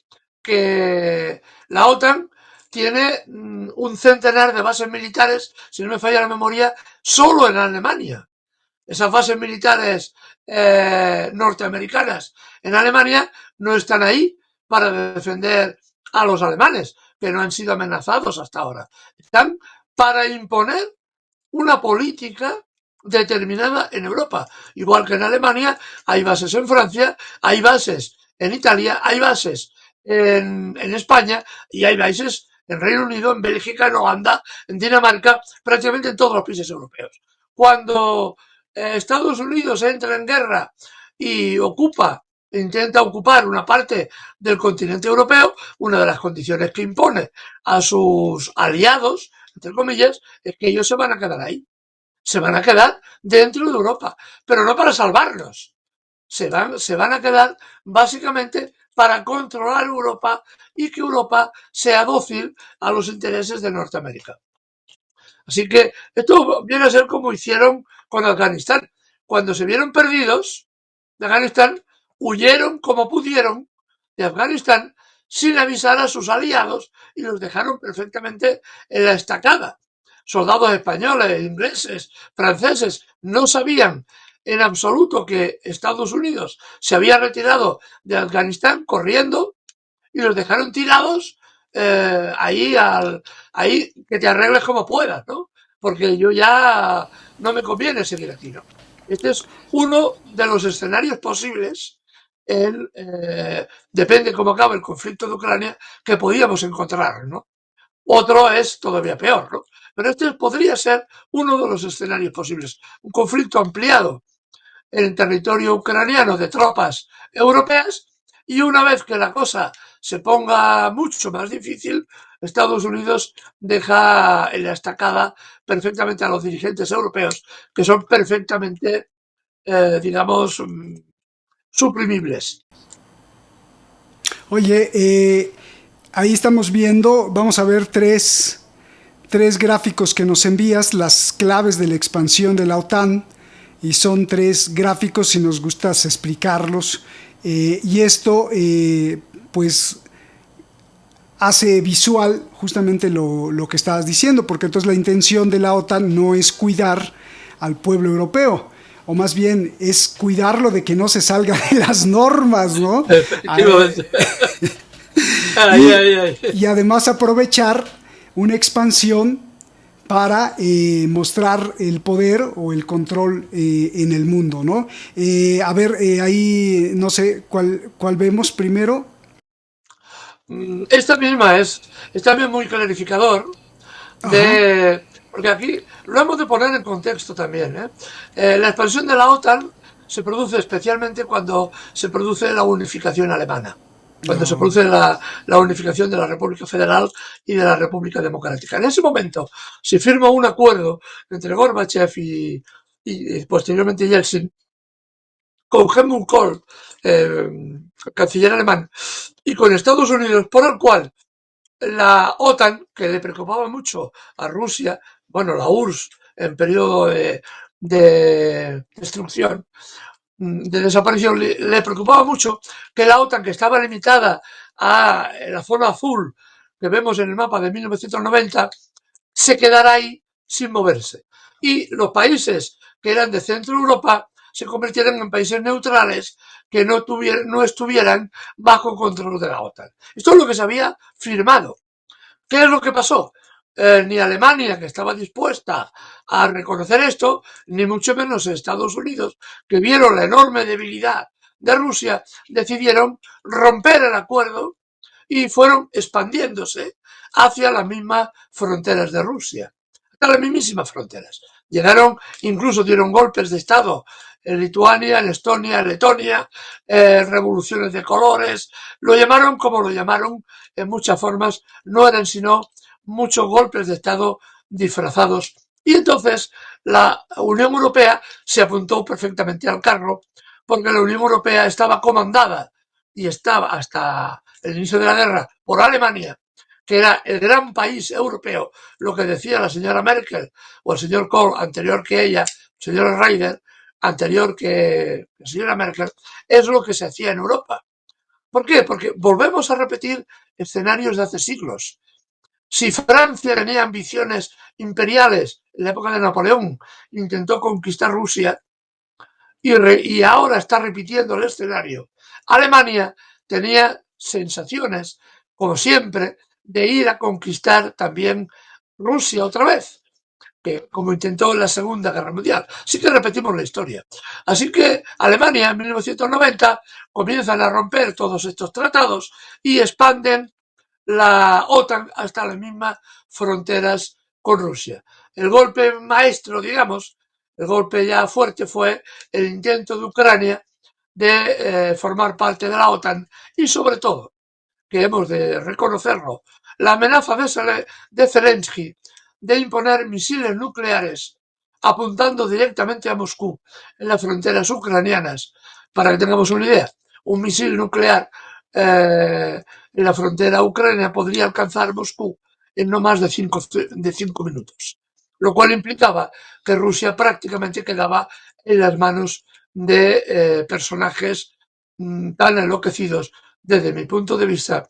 la OTAN tiene un centenar de bases militares, si no me falla la memoria, solo en Alemania. Esas bases militares norteamericanas en Alemania no están ahí para defender a los alemanes, que no han sido amenazados hasta ahora. Están para imponer una política determinada en Europa. Igual que en Alemania hay bases en Francia, hay bases en Italia, hay bases en España, y hay bases en Reino Unido, en Bélgica, en Holanda, en Dinamarca, prácticamente en todos los países europeos. Cuando Estados Unidos entra en guerra y intenta ocupar una parte del continente europeo, una de las condiciones que impone a sus aliados, entre comillas, es que ellos se van a quedar ahí. Se van a quedar dentro de Europa, pero no para salvarnos. Se van a quedar básicamente para controlar Europa y que Europa sea dócil a los intereses de Norteamérica. Así que esto viene a ser como hicieron con Afganistán. Cuando se vieron perdidos de Afganistán, huyeron como pudieron de Afganistán sin avisar a sus aliados y los dejaron perfectamente en la estacada. Soldados españoles, ingleses, franceses no sabían en absoluto que Estados Unidos se había retirado de Afganistán corriendo, y los dejaron tirados ahí que te arregles como puedas, ¿no? Porque yo ya no me conviene seguir aquí, ¿no? Este es uno de los escenarios posibles, depende cómo acabe el conflicto de Ucrania, que podíamos encontrar, ¿no? Otro es todavía peor, ¿no? Pero este podría ser uno de los escenarios posibles. Un conflicto ampliado en el territorio ucraniano de tropas europeas y una vez que la cosa se ponga mucho más difícil, Estados Unidos deja en la estacada perfectamente a los dirigentes europeos que son perfectamente, digamos, suprimibles. Oye, ahí estamos viendo, vamos a ver tres gráficos que nos envías, las claves de la expansión de la OTAN, y son tres gráficos, si nos gustas explicarlos. Y esto, pues, hace visual justamente lo que estabas diciendo, porque entonces la intención de la OTAN no es cuidar al pueblo europeo, o más bien es cuidarlo de que no se salga de las normas, ¿no? Efectivamente. Ay, Y, ay, ay. y además aprovechar una expansión para mostrar el poder o el control en el mundo, ¿no? A ver, ahí no sé cuál vemos primero. Esta misma es también muy clarificador Ajá. porque aquí lo hemos de poner en contexto también, ¿eh? La expansión de la OTAN se produce especialmente cuando se produce la unificación alemana, cuando se No. produce la unificación de la República Federal y de la República Democrática. En ese momento se firma un acuerdo entre Gorbachev y posteriormente Yeltsin con Helmut Kohl, eh, canciller alemán, y con Estados Unidos, por el cual la OTAN, que le preocupaba mucho a Rusia, bueno, la URSS en periodo de destrucción, de desaparición, le preocupaba mucho que la OTAN, que estaba limitada a la zona azul que vemos en el mapa de 1990, se quedara ahí sin moverse. Y los países que eran de Centro Europa se convirtieran en países neutrales que no estuvieran bajo control de la OTAN. Esto es lo que se había firmado. ¿Qué es lo que pasó? Ni Alemania, que estaba dispuesta a reconocer esto, ni mucho menos Estados Unidos, que vieron la enorme debilidad de Rusia, decidieron romper el acuerdo y fueron expandiéndose hacia las mismas fronteras de Rusia, hasta las mismísimas fronteras. Llegaron, incluso dieron golpes de Estado en Lituania, en Estonia, en Letonia, revoluciones de colores, lo llamaron como lo llamaron en muchas formas, no eran sino muchos golpes de Estado disfrazados. Y entonces la Unión Europea se apuntó perfectamente al carro, porque la Unión Europea estaba comandada y estaba hasta el inicio de la guerra por Alemania, que era el gran país europeo, lo que decía la señora Merkel o el señor Kohl anterior que ella, el señor Reiner anterior que la señora Merkel, es lo que se hacía en Europa. ¿Por qué? Porque volvemos a repetir escenarios de hace siglos. Si Francia tenía ambiciones imperiales en la época de Napoleón, intentó conquistar Rusia y ahora está repitiendo el escenario. Alemania tenía sensaciones, como siempre, de ir a conquistar también Rusia otra vez, que como intentó en la Segunda Guerra Mundial. Así que repetimos la historia. Así que Alemania en 1990 comienzan a romper todos estos tratados y expanden la OTAN hasta las mismas fronteras con Rusia. El golpe maestro, digamos, el golpe ya fuerte fue el intento de Ucrania de formar parte de la OTAN y sobre todo, que hemos de reconocerlo, la amenaza de Zelensky de imponer misiles nucleares apuntando directamente a Moscú en las fronteras ucranianas. Para que tengamos una idea, un misil nuclear en la frontera ucraniana podría alcanzar Moscú en no más de 5 minutos, lo cual implicaba que Rusia prácticamente quedaba en las manos de personajes tan enloquecidos desde mi punto de vista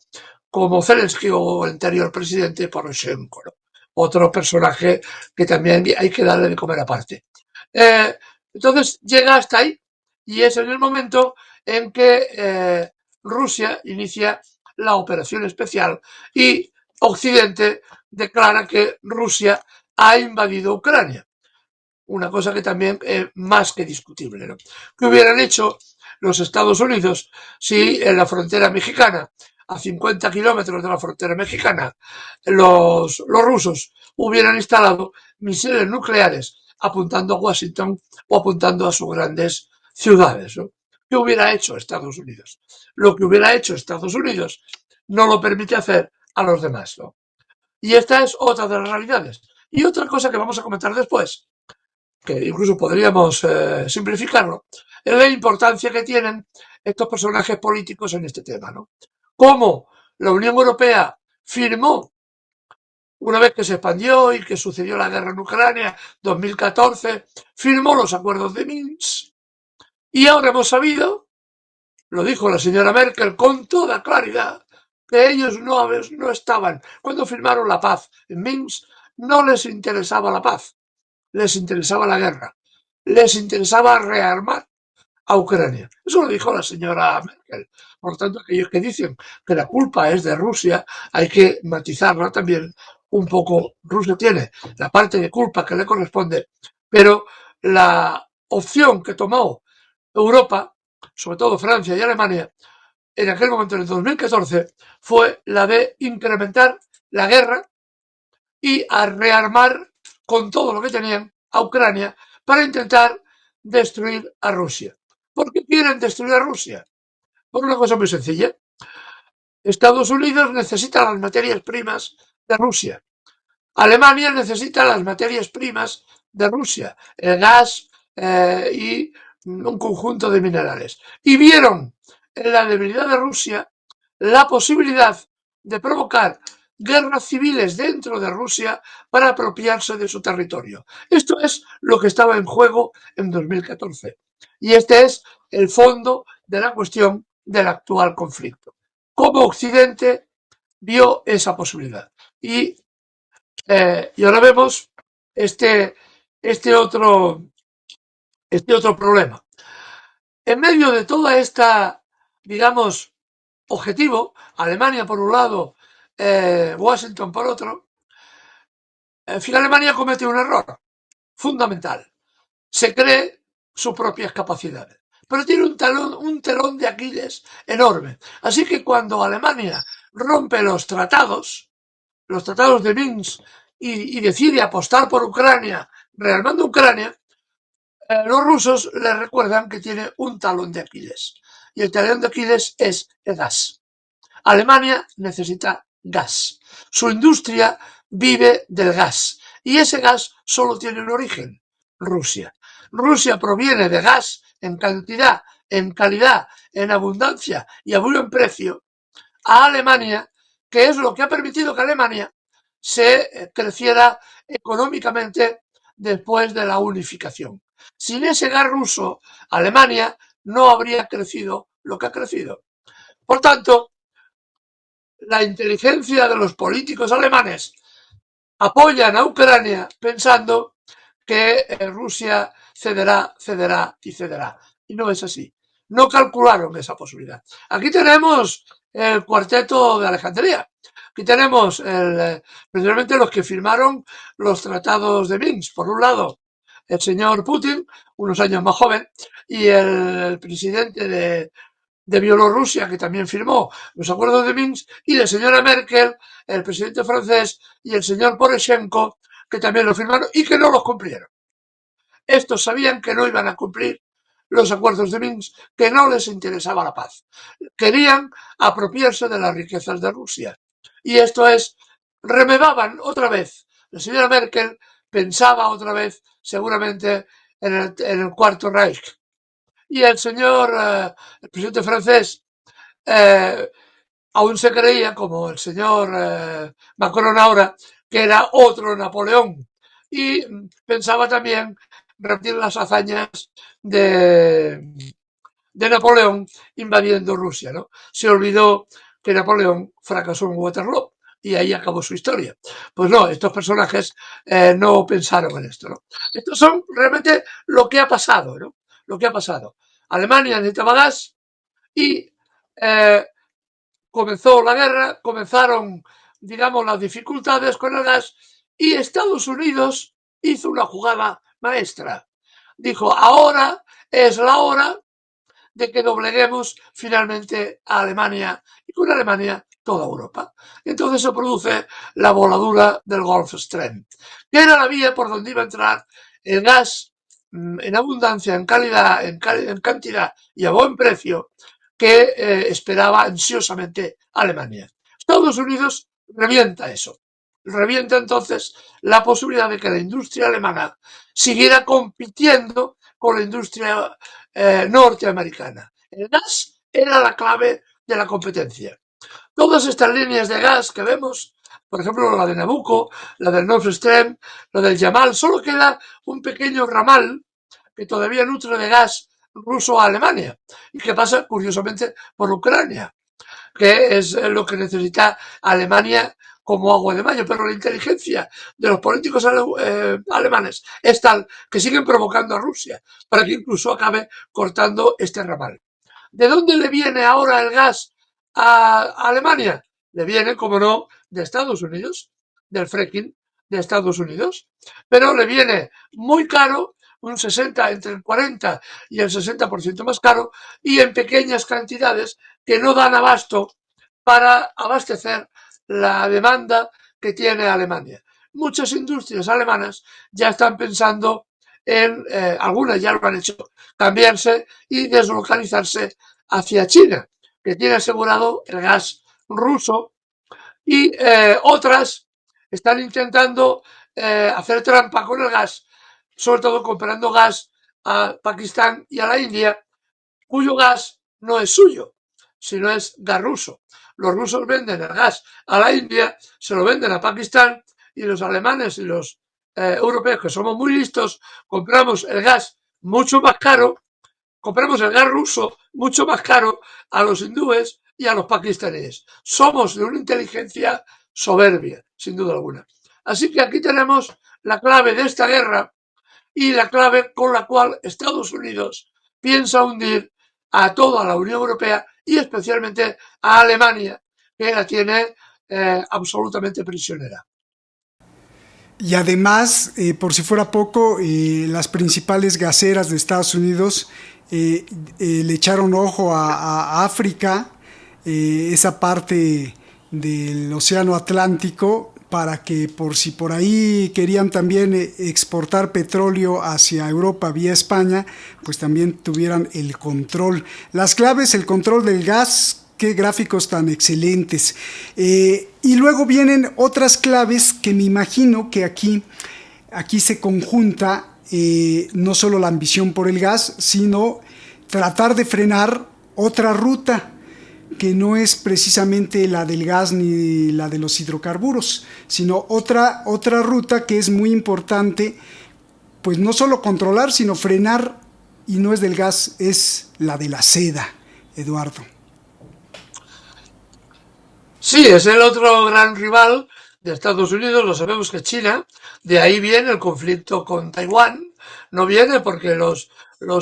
como Zelensky o el anterior presidente Poroshenko, ¿no? Otro personaje que también hay que darle de comer aparte. Eh, entonces llega hasta ahí y es en el momento en que Rusia inicia la operación especial y Occidente declara que Rusia ha invadido Ucrania. Una cosa que también es más que discutible, ¿no? ¿Qué hubieran hecho los Estados Unidos si en la frontera mexicana, a 50 kilómetros de la frontera mexicana, los rusos hubieran instalado misiles nucleares apuntando a Washington o apuntando a sus grandes ciudades, ¿no? ¿Qué hubiera hecho Estados Unidos? Lo que hubiera hecho Estados Unidos no lo permite hacer a los demás, ¿no? Y esta es otra de las realidades. Y otra cosa que vamos a comentar después, que incluso podríamos simplificarlo, es la importancia que tienen estos personajes políticos en este tema, ¿no? Cómo la Unión Europea firmó, una vez que se expandió y que sucedió la guerra en Ucrania, 2014, firmó los acuerdos de Minsk, y ahora hemos sabido, lo dijo la señora Merkel con toda claridad, que ellos no estaban, cuando firmaron la paz en Minsk, no les interesaba la paz, les interesaba la guerra, les interesaba rearmar a Ucrania. Eso lo dijo la señora Merkel. Por lo tanto, aquellos que dicen que la culpa es de Rusia, hay que matizarla también un poco. Rusia tiene la parte de culpa que le corresponde, pero la opción que tomó Europa, sobre todo Francia y Alemania, en aquel momento, en el 2014, fue la de incrementar la guerra y a rearmar con todo lo que tenían a Ucrania para intentar destruir a Rusia. ¿Por qué quieren destruir a Rusia? Por una cosa muy sencilla. Estados Unidos necesita las materias primas de Rusia. Alemania necesita las materias primas de Rusia, el gas y un conjunto de minerales. Y vieron en la debilidad de Rusia la posibilidad de provocar guerras civiles dentro de Rusia para apropiarse de su territorio. Esto es lo que estaba en juego en 2014. Y este es el fondo de la cuestión del actual conflicto. ¿Cómo Occidente vio esa posibilidad? Y ahora vemos este, este, otro, este otro problema. En medio de toda esta, digamos, objetivo, Alemania por un lado, Washington por otro, Alemania comete un error fundamental. Se cree sus propias capacidades, pero tiene un telón de Aquiles enorme. Así que cuando Alemania rompe los tratados de Minsk, y decide apostar por Ucrania, rearmando Ucrania, los rusos le recuerdan que tiene un talón de Aquiles. Y el talón de Aquiles es el gas. Alemania necesita gas. Su industria vive del gas. Y ese gas solo tiene un origen: Rusia. Rusia proviene de gas en cantidad, en calidad, en abundancia y a buen precio a Alemania, que es lo que ha permitido que Alemania se creciera económicamente después de la unificación. Sin ese gas ruso, Alemania no habría crecido lo que ha crecido. Por tanto, la inteligencia de los políticos alemanes apoyan a Ucrania pensando que Rusia cederá, cederá y cederá. Y no es así. No calcularon esa posibilidad. Aquí tenemos el cuarteto de Alejandría. Aquí tenemos precisamente los que firmaron los tratados de Minsk. Por un lado, el señor Putin, unos años más joven, y el presidente de Bielorrusia, que también firmó los acuerdos de Minsk, y la señora Merkel, el presidente francés, y el señor Poroshenko, que también lo firmaron y que no los cumplieron. Estos sabían que no iban a cumplir los acuerdos de Minsk, que no les interesaba la paz. Querían apropiarse de las riquezas de Rusia. Y esto es, remedaban otra vez. La señora Merkel pensaba otra vez, seguramente, en el Cuarto Reich. Y el señor, el presidente francés, aún se creía, como el señor Macron ahora, que era otro Napoleón. Y pensaba también repetir las hazañas de Napoleón invadiendo Rusia, ¿no? Se olvidó que Napoleón fracasó en Waterloo y ahí acabó su historia. Pues no, estos personajes no pensaron en esto, ¿no? Estos son realmente lo que ha pasado, ¿no? Lo que ha pasado. Alemania necesitaba gas y comenzó la guerra, comenzaron, digamos, las dificultades con el gas y Estados Unidos hizo una jugada maestra. Dijo, ahora es la hora de que dobleguemos finalmente a Alemania y con Alemania toda Europa. Y entonces se produce la voladura del Gulf Stream, que era la vía por donde iba a entrar el gas en abundancia, en calidad, en cantidad y a buen precio que esperaba ansiosamente Alemania. Estados Unidos revienta eso. Revienta entonces la posibilidad de que la industria alemana siguiera compitiendo con la industria norteamericana. El gas era la clave de la competencia. Todas estas líneas de gas que vemos, por ejemplo la de Nabucco, la del Nord Stream, la del Yamal, solo queda un pequeño ramal que todavía nutre de gas ruso a Alemania y que pasa curiosamente por Ucrania, que es lo que necesita Alemania como agua de mayo, pero la inteligencia de los políticos alemanes es tal que siguen provocando a Rusia para que incluso acabe cortando este ramal. ¿De dónde le viene ahora el gas a Alemania? Le viene, como no, de Estados Unidos, del fracking de Estados Unidos, pero le viene muy caro, un 60, entre el 40 y el 60% más caro, y en pequeñas cantidades que no dan abasto para abastecer la demanda que tiene Alemania. Muchas industrias alemanas ya están pensando en, algunas ya lo han hecho, cambiarse y deslocalizarse hacia China, que tiene asegurado el gas ruso, y otras están intentando hacer trampa con el gas, sobre todo comprando gas a Pakistán y a la India, cuyo gas no es suyo, sino es gas ruso. Los rusos venden el gas a la India, se lo venden a Pakistán y los alemanes y los europeos, que somos muy listos, compramos el gas mucho más caro, compramos el gas ruso mucho más caro a los hindúes y a los pakistaníes. Somos de una inteligencia soberbia, sin duda alguna. Así que aquí tenemos la clave de esta guerra y la clave con la cual Estados Unidos piensa hundir a toda la Unión Europea y especialmente a Alemania, que la tiene absolutamente prisionera. Y además, por si fuera poco, las principales gaseras de Estados Unidos le echaron ojo a África, esa parte del Océano Atlántico, para que por si por ahí querían también exportar petróleo hacia Europa vía España, pues también tuvieran el control. Las claves, el control del gas. Qué gráficos tan excelentes. Y luego vienen otras claves que me imagino que aquí se conjunta no solo la ambición por el gas, sino tratar de frenar otra ruta que no es precisamente la del gas ni la de los hidrocarburos, sino otra ruta que es muy importante, pues no solo controlar, sino frenar, y no es del gas, es la de la seda, Eduardo. Sí, es el otro gran rival de Estados Unidos, lo sabemos que China, de ahí viene el conflicto con Taiwán, no viene porque los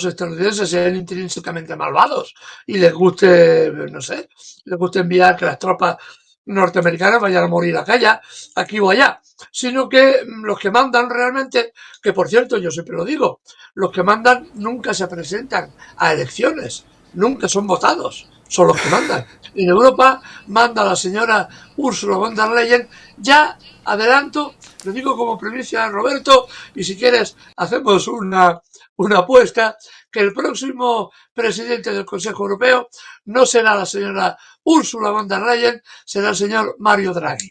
estadounidenses sean intrínsecamente malvados y les guste, no sé, les guste enviar que las tropas norteamericanas vayan a morir acá, aquí o allá, sino que los que mandan realmente, que por cierto yo siempre lo digo, los que mandan nunca se presentan a elecciones, nunca son votados, son los que mandan. En Europa manda la señora Ursula von der Leyen. Ya adelanto, lo digo como primicia, Roberto, y si quieres hacemos una apuesta, que el próximo presidente del Consejo Europeo no será la señora Ursula von der Leyen, será el señor Mario Draghi,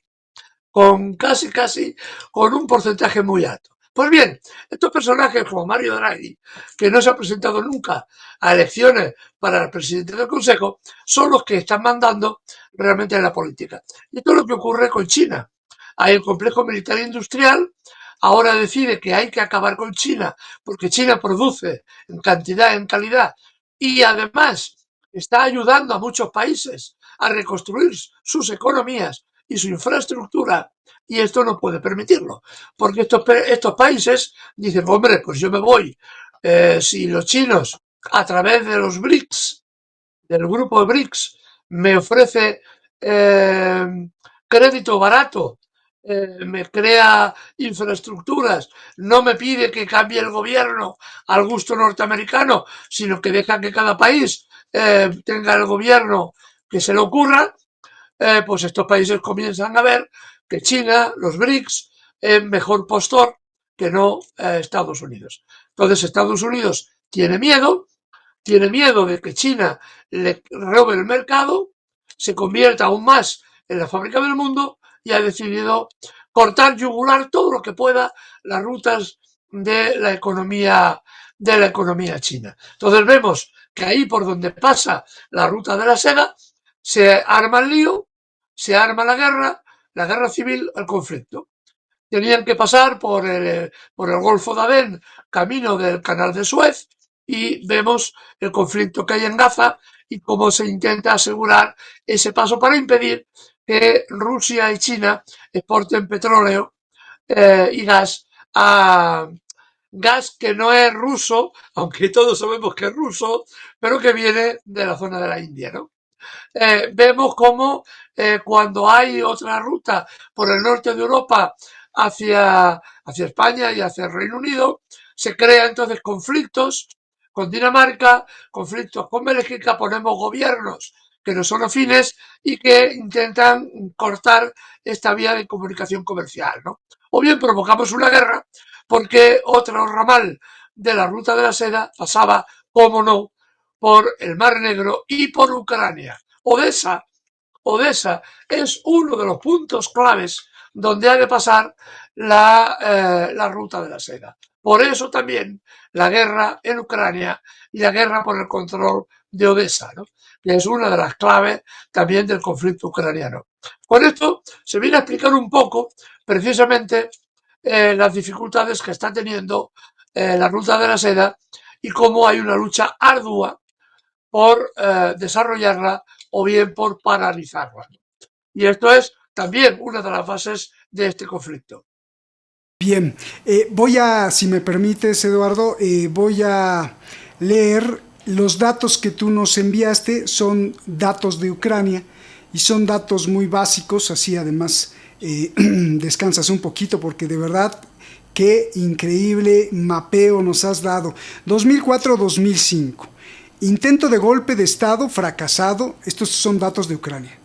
con casi con un porcentaje muy alto. Pues bien, estos personajes como Mario Draghi, que no se ha presentado nunca a elecciones para el presidente del Consejo, son los que están mandando realmente en la política. Y esto es lo que ocurre con China. Hay el complejo militar industrial, ahora decide que hay que acabar con China, porque China produce en cantidad, en calidad, y además está ayudando a muchos países a reconstruir sus economías y su infraestructura, y esto no puede permitirlo, porque estos países dicen, hombre, pues yo me voy, si los chinos a través de los BRICS, del grupo de BRICS, me ofrece crédito barato, me crea infraestructuras, no me pide que cambie el gobierno al gusto norteamericano, sino que deja que cada país tenga el gobierno que se le ocurra, pues estos países comienzan a ver que China, los BRICS, es mejor postor que no Estados Unidos. Entonces Estados Unidos tiene miedo de que China le robe el mercado, se convierta aún más en la fábrica del mundo y ha decidido cortar, yugular todo lo que pueda las rutas de la economía china. Entonces vemos que ahí por donde pasa la ruta de la seda se arma el lío, se arma la guerra civil, el conflicto. Tenían que pasar por el Golfo de Adén, camino del Canal de Suez, y vemos el conflicto que hay en Gaza y cómo se intenta asegurar ese paso para impedir que Rusia y China exporten petróleo y gas que no es ruso, aunque todos sabemos que es ruso, pero que viene de la zona de la India, ¿no? Vemos cómo cuando hay otra ruta por el norte de Europa hacia España y hacia el Reino Unido, se crean entonces conflictos con Dinamarca, conflictos con Bélgica, ponemos gobiernos que no son afines y que intentan cortar esta vía de comunicación comercial, ¿no? O bien provocamos una guerra porque otro ramal de la ruta de la seda pasaba, como no, por el Mar Negro y por Ucrania. Odessa es uno de los puntos claves donde ha de pasar la ruta de la seda. Por eso también la guerra en Ucrania y la guerra por el control de Odessa, ¿no? Que es una de las claves también del conflicto ucraniano. Con esto se viene a explicar un poco precisamente las dificultades que está teniendo la ruta de la seda y cómo hay una lucha ardua por desarrollarla o bien por paralizarla. Y esto es también una de las bases de este conflicto. Bien, voy a, si me permites, Eduardo, voy a leer los datos que tú nos enviaste, son datos de Ucrania y son datos muy básicos, así además descansas un poquito porque de verdad qué increíble mapeo nos has dado. 2004-2005, intento de golpe de Estado fracasado, estos son datos de Ucrania.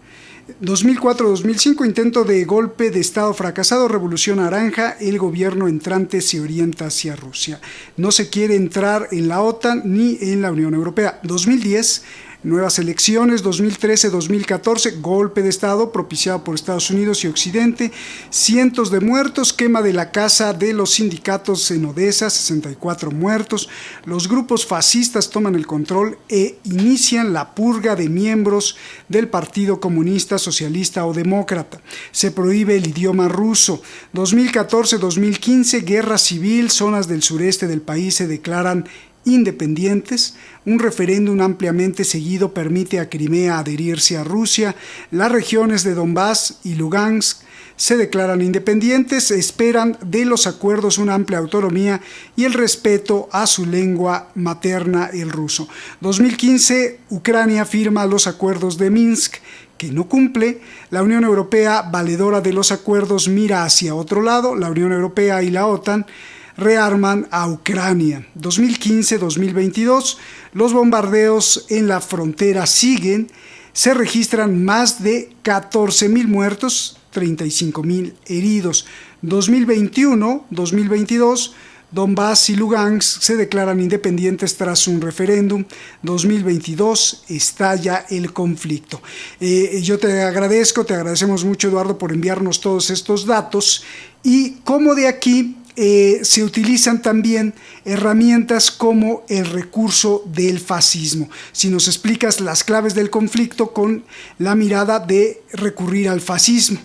2004-2005, intento de golpe de Estado fracasado, Revolución Naranja, el gobierno entrante se orienta hacia Rusia. No se quiere entrar en la OTAN ni en la Unión Europea. 2010, nuevas elecciones. 2013-2014, golpe de Estado propiciado por Estados Unidos y Occidente. Cientos de muertos, quema de la casa de los sindicatos en Odessa, 64 muertos. Los grupos fascistas toman el control e inician la purga de miembros del Partido Comunista, Socialista o Demócrata. Se prohíbe el idioma ruso. 2014-2015, guerra civil, zonas del sureste del país se declaran independientes. Un referéndum ampliamente seguido permite a Crimea adherirse a Rusia. Las regiones de Donbass y Lugansk se declaran independientes, esperan de los acuerdos una amplia autonomía y el respeto a su lengua materna, el ruso. 2015, Ucrania firma los acuerdos de Minsk, que no cumple. La Unión Europea, valedora de los acuerdos, mira hacia otro lado. La Unión Europea y la OTAN rearman a Ucrania. 2015-2022, los bombardeos en la frontera siguen, se registran más de 14,000 muertos, 35,000 heridos. 2021-2022, Donbass y Lugansk se declaran independientes tras un referéndum. 2022 estalla el conflicto. Yo te agradecemos mucho, Eduardo, por enviarnos todos estos datos y cómo de aquí se utilizan también herramientas como el recurso del fascismo. Si nos explicas las claves del conflicto con la mirada de recurrir al fascismo.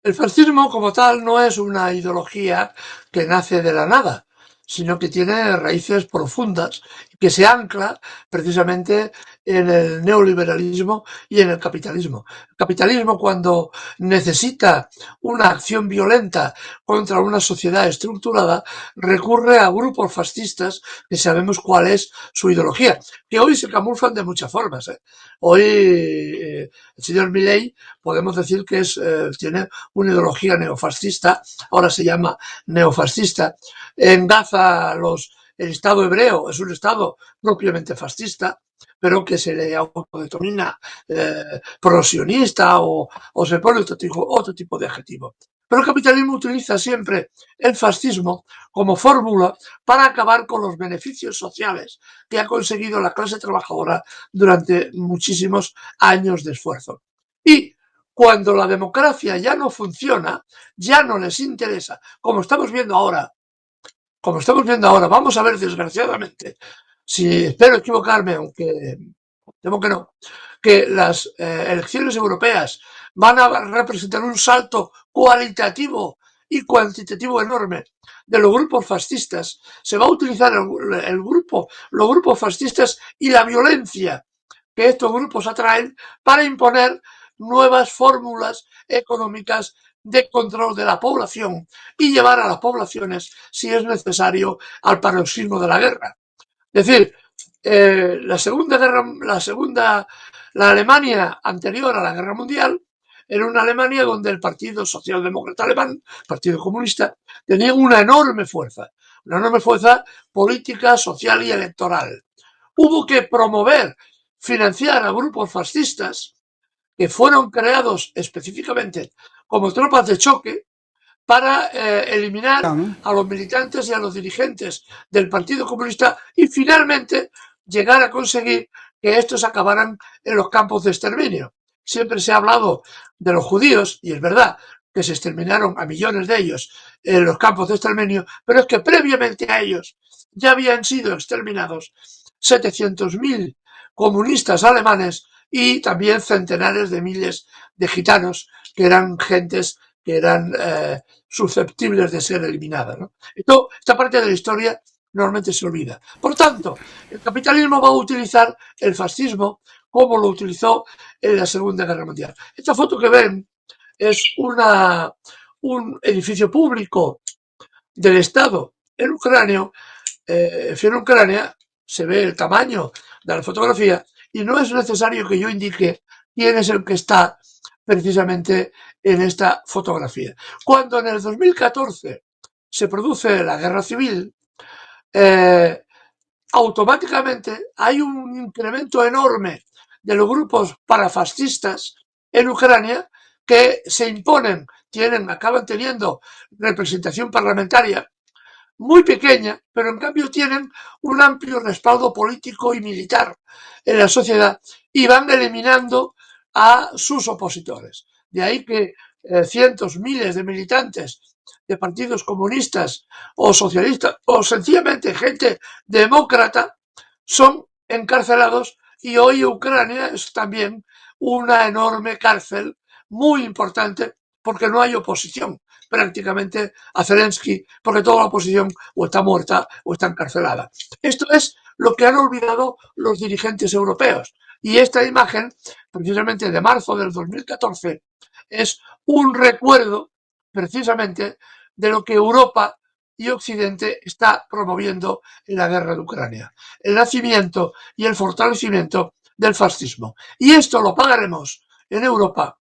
El fascismo como tal no es una ideología que nace de la nada, sino que tiene raíces profundas que se ancla precisamente en el neoliberalismo y en el capitalismo. El capitalismo, cuando necesita una acción violenta contra una sociedad estructurada, recurre a grupos fascistas que sabemos cuál es su ideología, que hoy se camuflan de muchas formas. Hoy el señor Milei podemos decir que tiene una ideología neofascista, ahora se llama neofascista, engaza el Estado hebreo, es un Estado propiamente fascista, pero que se le autodenomina prosionista o se pone otro tipo de adjetivo. Pero el capitalismo utiliza siempre el fascismo como fórmula para acabar con los beneficios sociales que ha conseguido la clase trabajadora durante muchísimos años de esfuerzo. Y cuando la democracia ya no funciona, ya no les interesa, como estamos viendo ahora, vamos a ver desgraciadamente, si espero equivocarme, aunque temo que no, que las elecciones europeas van a representar un salto cualitativo y cuantitativo enorme de los grupos fascistas. Se va a utilizar los grupos fascistas y la violencia que estos grupos atraen para imponer nuevas fórmulas económicas de control de la población y llevar a las poblaciones, si es necesario, al paroxismo de la guerra. Es decir, la Alemania anterior a la Guerra Mundial era una Alemania donde el Partido Socialdemócrata Alemán, Partido Comunista, tenía una enorme fuerza política, social y electoral. Hubo que promover, financiar a grupos fascistas que fueron creados específicamente como tropas de choque para eliminar a los militantes y a los dirigentes del Partido Comunista y finalmente llegar a conseguir que estos acabaran en los campos de exterminio. Siempre se ha hablado de los judíos, y es verdad que se exterminaron a millones de ellos en los campos de exterminio, pero es que previamente a ellos ya habían sido exterminados 700.000 comunistas alemanes y también centenares de miles de gitanos, que eran gentes que eran susceptibles de ser eliminadas, ¿no? Esta parte de la historia normalmente se olvida. Por tanto, el capitalismo va a utilizar el fascismo como lo utilizó en la Segunda Guerra Mundial. Esta foto que ven es un edificio público del Estado en Ucrania. En Ucrania se ve el tamaño de la fotografía y no es necesario que yo indique quién es el que está precisamente en esta fotografía. Cuando en el 2014 se produce la guerra civil, automáticamente hay un incremento enorme de los grupos parafascistas en Ucrania que se imponen, acaban teniendo representación parlamentaria muy pequeña, pero en cambio tienen un amplio respaldo político y militar en la sociedad y van eliminando a sus opositores. De ahí que cientos, miles de militantes de partidos comunistas o socialistas o sencillamente gente demócrata son encarcelados y hoy Ucrania es también una enorme cárcel muy importante porque no hay oposición prácticamente a Zelensky, porque toda la oposición o está muerta o está encarcelada. Esto es lo que han olvidado los dirigentes europeos. Y esta imagen, precisamente de marzo del 2014, es un recuerdo precisamente de lo que Europa y Occidente está promoviendo en la guerra de Ucrania. El nacimiento y el fortalecimiento del fascismo. Y esto lo pagaremos en Europa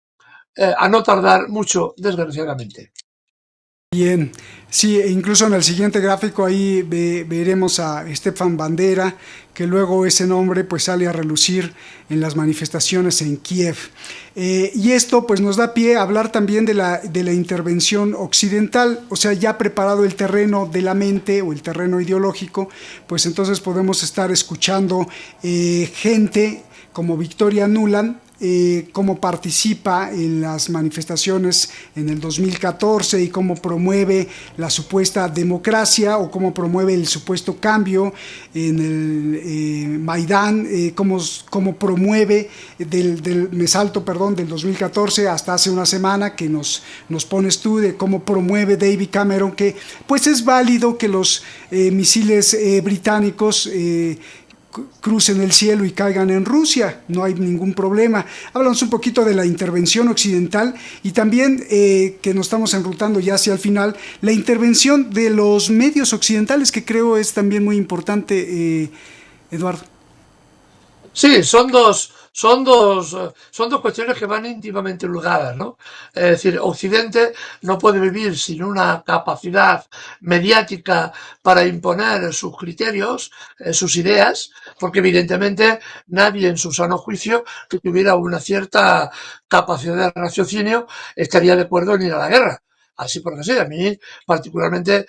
a no tardar mucho, desgraciadamente. Bien, sí, incluso en el siguiente gráfico ahí veremos a Stefan Bandera, que luego ese nombre pues sale a relucir en las manifestaciones en Kiev. Y esto pues nos da pie a hablar también de la intervención occidental, o sea, ya preparado el terreno de la mente o el terreno ideológico, pues entonces podemos estar escuchando gente como Victoria Nuland, cómo participa en las manifestaciones en el 2014 y cómo promueve la supuesta democracia o cómo promueve el supuesto cambio en el Maidán, cómo promueve me salto, perdón, del 2014 hasta hace una semana que nos pones tú de cómo promueve David Cameron, que pues es válido que los misiles británicos crucen el cielo y caigan en Rusia, no hay ningún problema. Háblanos un poquito de la intervención occidental y también, que nos estamos enrutando ya hacia el final, la intervención de los medios occidentales, que creo es también muy importante, Eduardo. Sí, son dos cuestiones que van íntimamente ligadas, ¿no? Es decir, Occidente no puede vivir sin una capacidad mediática para imponer sus criterios, sus ideas, porque evidentemente nadie en su sano juicio que tuviera una cierta capacidad de raciocinio estaría de acuerdo en ir a la guerra. Así porque sí, a mí particularmente,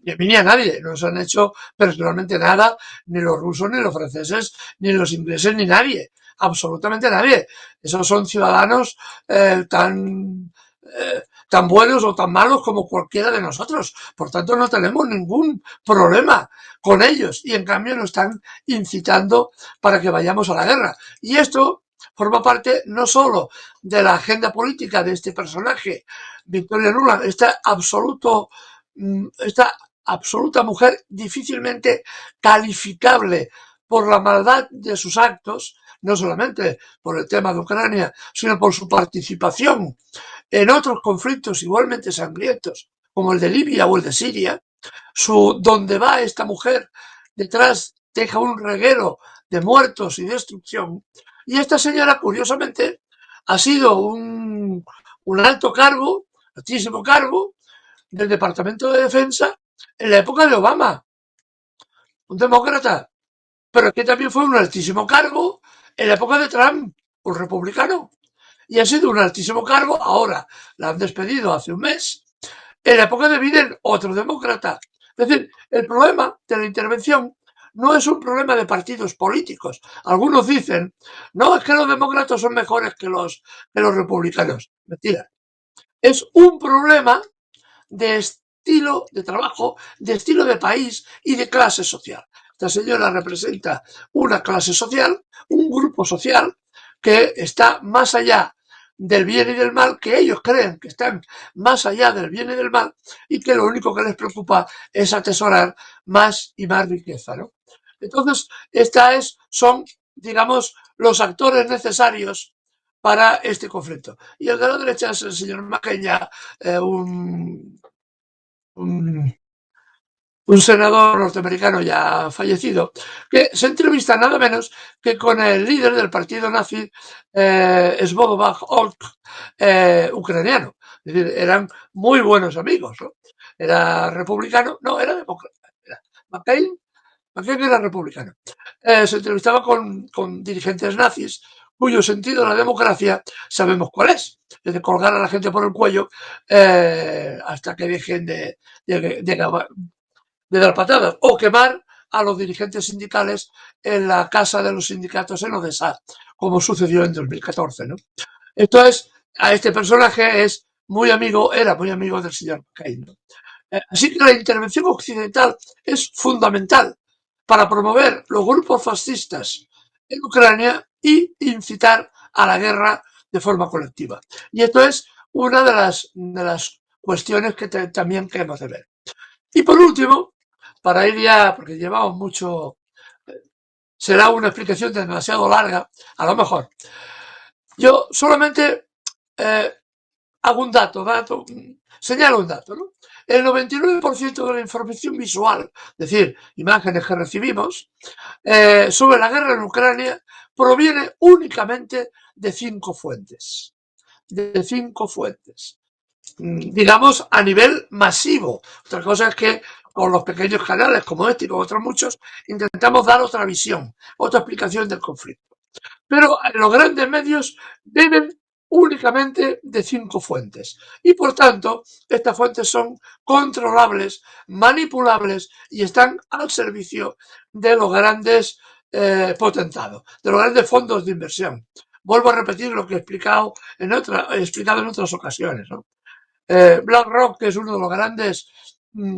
ni a mí ni a nadie nos han hecho personalmente nada, ni los rusos, ni los franceses, ni los ingleses, ni nadie, absolutamente nadie. Esos son ciudadanos tan buenos o tan malos como cualquiera de nosotros. Por tanto, no tenemos ningún problema con ellos y en cambio nos están incitando para que vayamos a la guerra. Y esto forma parte no solo de la agenda política de este personaje, Victoria Nuland, esta absoluta mujer difícilmente calificable por la maldad de sus actos, no solamente por el tema de Ucrania, sino por su participación en otros conflictos igualmente sangrientos, como el de Libia o el de Siria. Donde va esta mujer, detrás deja un reguero de muertos y destrucción. Y esta señora, curiosamente, ha sido un alto cargo, altísimo cargo, del Departamento de Defensa en la época de Obama, un demócrata, pero que también fue un altísimo cargo en la época de Trump, un republicano, y ha sido un altísimo cargo, ahora la han despedido hace un mes, en la época de Biden, otro demócrata. Es decir, el problema de la intervención no es un problema de partidos políticos. Algunos dicen, no, es que los demócratas son mejores que los republicanos. Mentira. Es un problema de estilo de trabajo, de estilo de país y de clase social. Esta señora representa una clase social, un grupo social que está más allá del bien y del mal, que ellos creen que están más allá del bien y del mal y que lo único que les preocupa es atesorar más y más riqueza, ¿no? Entonces, son, digamos, los actores necesarios para este conflicto. Y el de la derecha es el señor McCain, un, un senador norteamericano ya fallecido, que se entrevista nada menos que con el líder del partido nazi, Svoboda Olk, ucraniano. Es decir, eran muy buenos amigos, ¿no? Era republicano, no, era demócrata. McCain era republicano. Se entrevistaba con dirigentes nazis, cuyo sentido de la democracia sabemos cuál es de colgar a la gente por el cuello hasta que dejen de dar patadas, o quemar a los dirigentes sindicales en la casa de los sindicatos en Odessa, como sucedió en 2014, ¿no? Entonces, a este personaje era muy amigo del señor McCain, ¿no? Así que la intervención occidental es fundamental para promover los grupos fascistas en Ucrania y incitar a la guerra de forma colectiva. Y esto es una de las cuestiones que también queremos de ver. Y por último, para ir ya, porque llevamos mucho, será una explicación demasiado larga, a lo mejor. Yo solamente hago un señalo un dato, ¿no? El 99% de la información visual, es decir, imágenes que recibimos sobre la guerra en Ucrania, proviene únicamente de 5 fuentes. De 5 fuentes. Digamos, a nivel masivo. Otra cosa es que con los pequeños canales como este y con otros muchos, intentamos dar otra visión, otra explicación del conflicto. Pero los grandes medios beben únicamente de 5 fuentes. Y por tanto, estas fuentes son controlables, manipulables y están al servicio de los grandes potentados, de los grandes fondos de inversión. vuelvo a repetir lo que he explicado en otras ocasiones, ¿no? BlackRock, que es uno de los grandes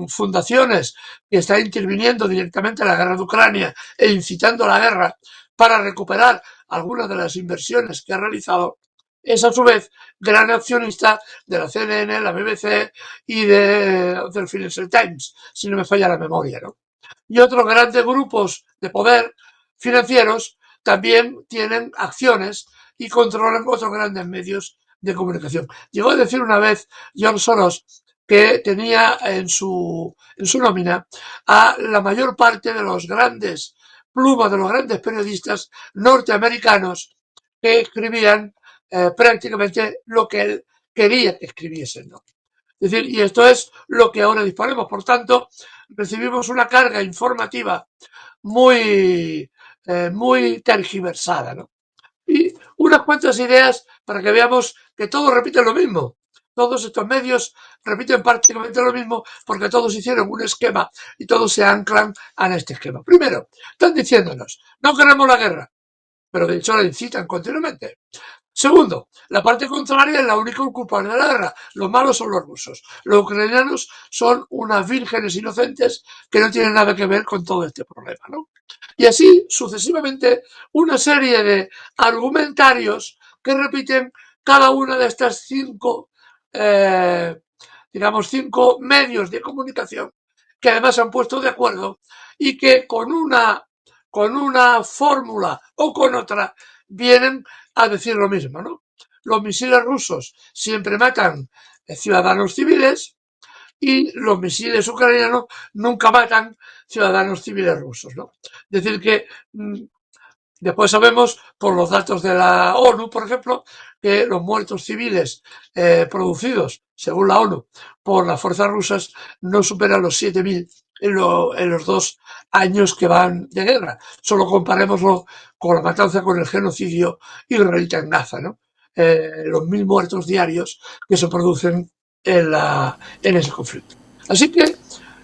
fundaciones que está interviniendo directamente en la guerra de Ucrania e incitando a la guerra para recuperar algunas de las inversiones que ha realizado, es a su vez gran accionista de la CNN, la BBC y del Financial Times, si no me falla la memoria, ¿no? Y otros grandes grupos de poder financieros también tienen acciones y controlan otros grandes medios de comunicación. Llegó a decir una vez George Soros que tenía en su nómina a la mayor parte de los grandes plumas de los grandes periodistas norteamericanos que escribían prácticamente lo que él quería que escribiesen, ¿no? Es decir, y esto es lo que ahora disponemos. Por tanto, recibimos una carga informativa muy tergiversada, ¿no? Y unas cuantas ideas para que veamos que todos repiten lo mismo. Todos estos medios repiten prácticamente lo mismo porque todos hicieron un esquema y todos se anclan a este esquema. Primero, están diciéndonos, no queremos la guerra, pero de hecho la incitan continuamente. Segundo, la parte contraria es la única culpable de la guerra. Los malos son los rusos. Los ucranianos son unas vírgenes inocentes que no tienen nada que ver con todo este problema, ¿no? Y así sucesivamente una serie de argumentarios que repiten cada una de estas cinco medios de comunicación que además se han puesto de acuerdo y que con una fórmula o con otra vienen a decir lo mismo, ¿no? Los misiles rusos siempre matan ciudadanos civiles y los misiles ucranianos nunca matan ciudadanos civiles rusos, ¿no? Es decir que después sabemos, por los datos de la ONU, por ejemplo, que los muertos civiles producidos, según la ONU, por las fuerzas rusas no superan los 7.000 en los 2 años que van de guerra. Solo comparémoslo con la matanza, con el genocidio israelita en Gaza, ¿no? Los 1.000 muertos diarios que se producen en ese conflicto. Así que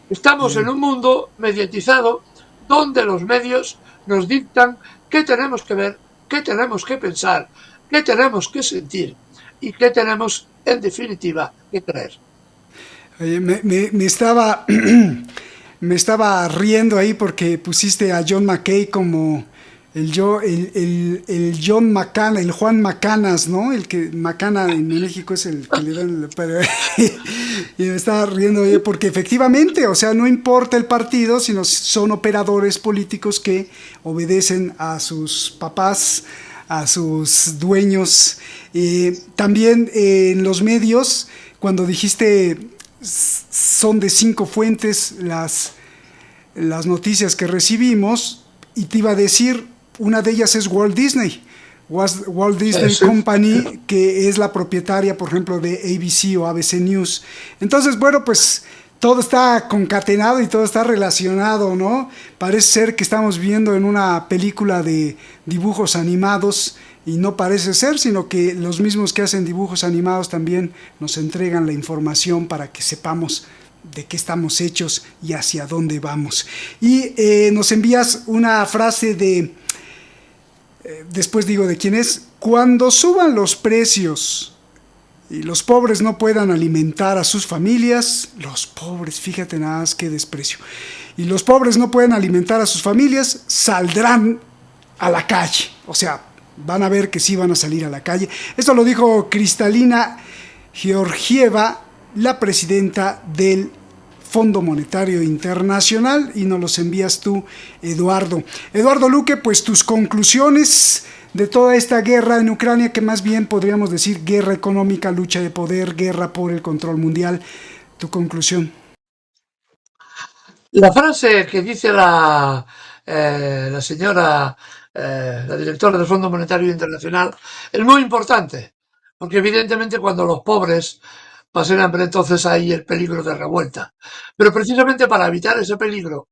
estamos en un mundo mediatizado donde los medios nos dictan qué tenemos que ver, qué tenemos que pensar, qué tenemos que sentir y qué tenemos, en definitiva, que creer. Oye, me estaba me estaba riendo ahí porque pusiste a John McKay como el John Macana, el Juan Macanas, ¿no? El que Macana en México es el que le dan y me estaba riendo oye, porque efectivamente, o sea, no importa el partido, sino son operadores políticos que obedecen a sus papás, a sus dueños. También en los medios, cuando dijiste son de 5 fuentes las noticias que recibimos y te iba a decir, una de ellas es Walt Disney. Walt Disney Company, que es la propietaria, por ejemplo, de ABC o ABC News. Entonces, bueno, pues todo está concatenado y todo está relacionado, ¿no? Parece ser que estamos viendo en una película de dibujos animados y no parece ser, sino que los mismos que hacen dibujos animados también nos entregan la información para que sepamos de qué estamos hechos y hacia dónde vamos. Y nos envías una frase después digo de quién es, cuando suban los precios y los pobres no puedan alimentar a sus familias, los pobres, fíjate nada más qué desprecio, y los pobres no pueden alimentar a sus familias, saldrán a la calle, o sea, van a ver que sí van a salir a la calle. Esto lo dijo Kristalina Georgieva, la presidenta del Fondo Monetario Internacional, y nos los envías tú, Eduardo. Eduardo Luque, pues tus conclusiones de toda esta guerra en Ucrania, que más bien podríamos decir guerra económica, lucha de poder, guerra por el control mundial. Tu conclusión. La frase que dice la señora, la directora del Fondo Monetario Internacional, es muy importante, porque evidentemente cuando los pobres pasen hambre, entonces hay el peligro de revuelta. Pero precisamente para evitar ese peligro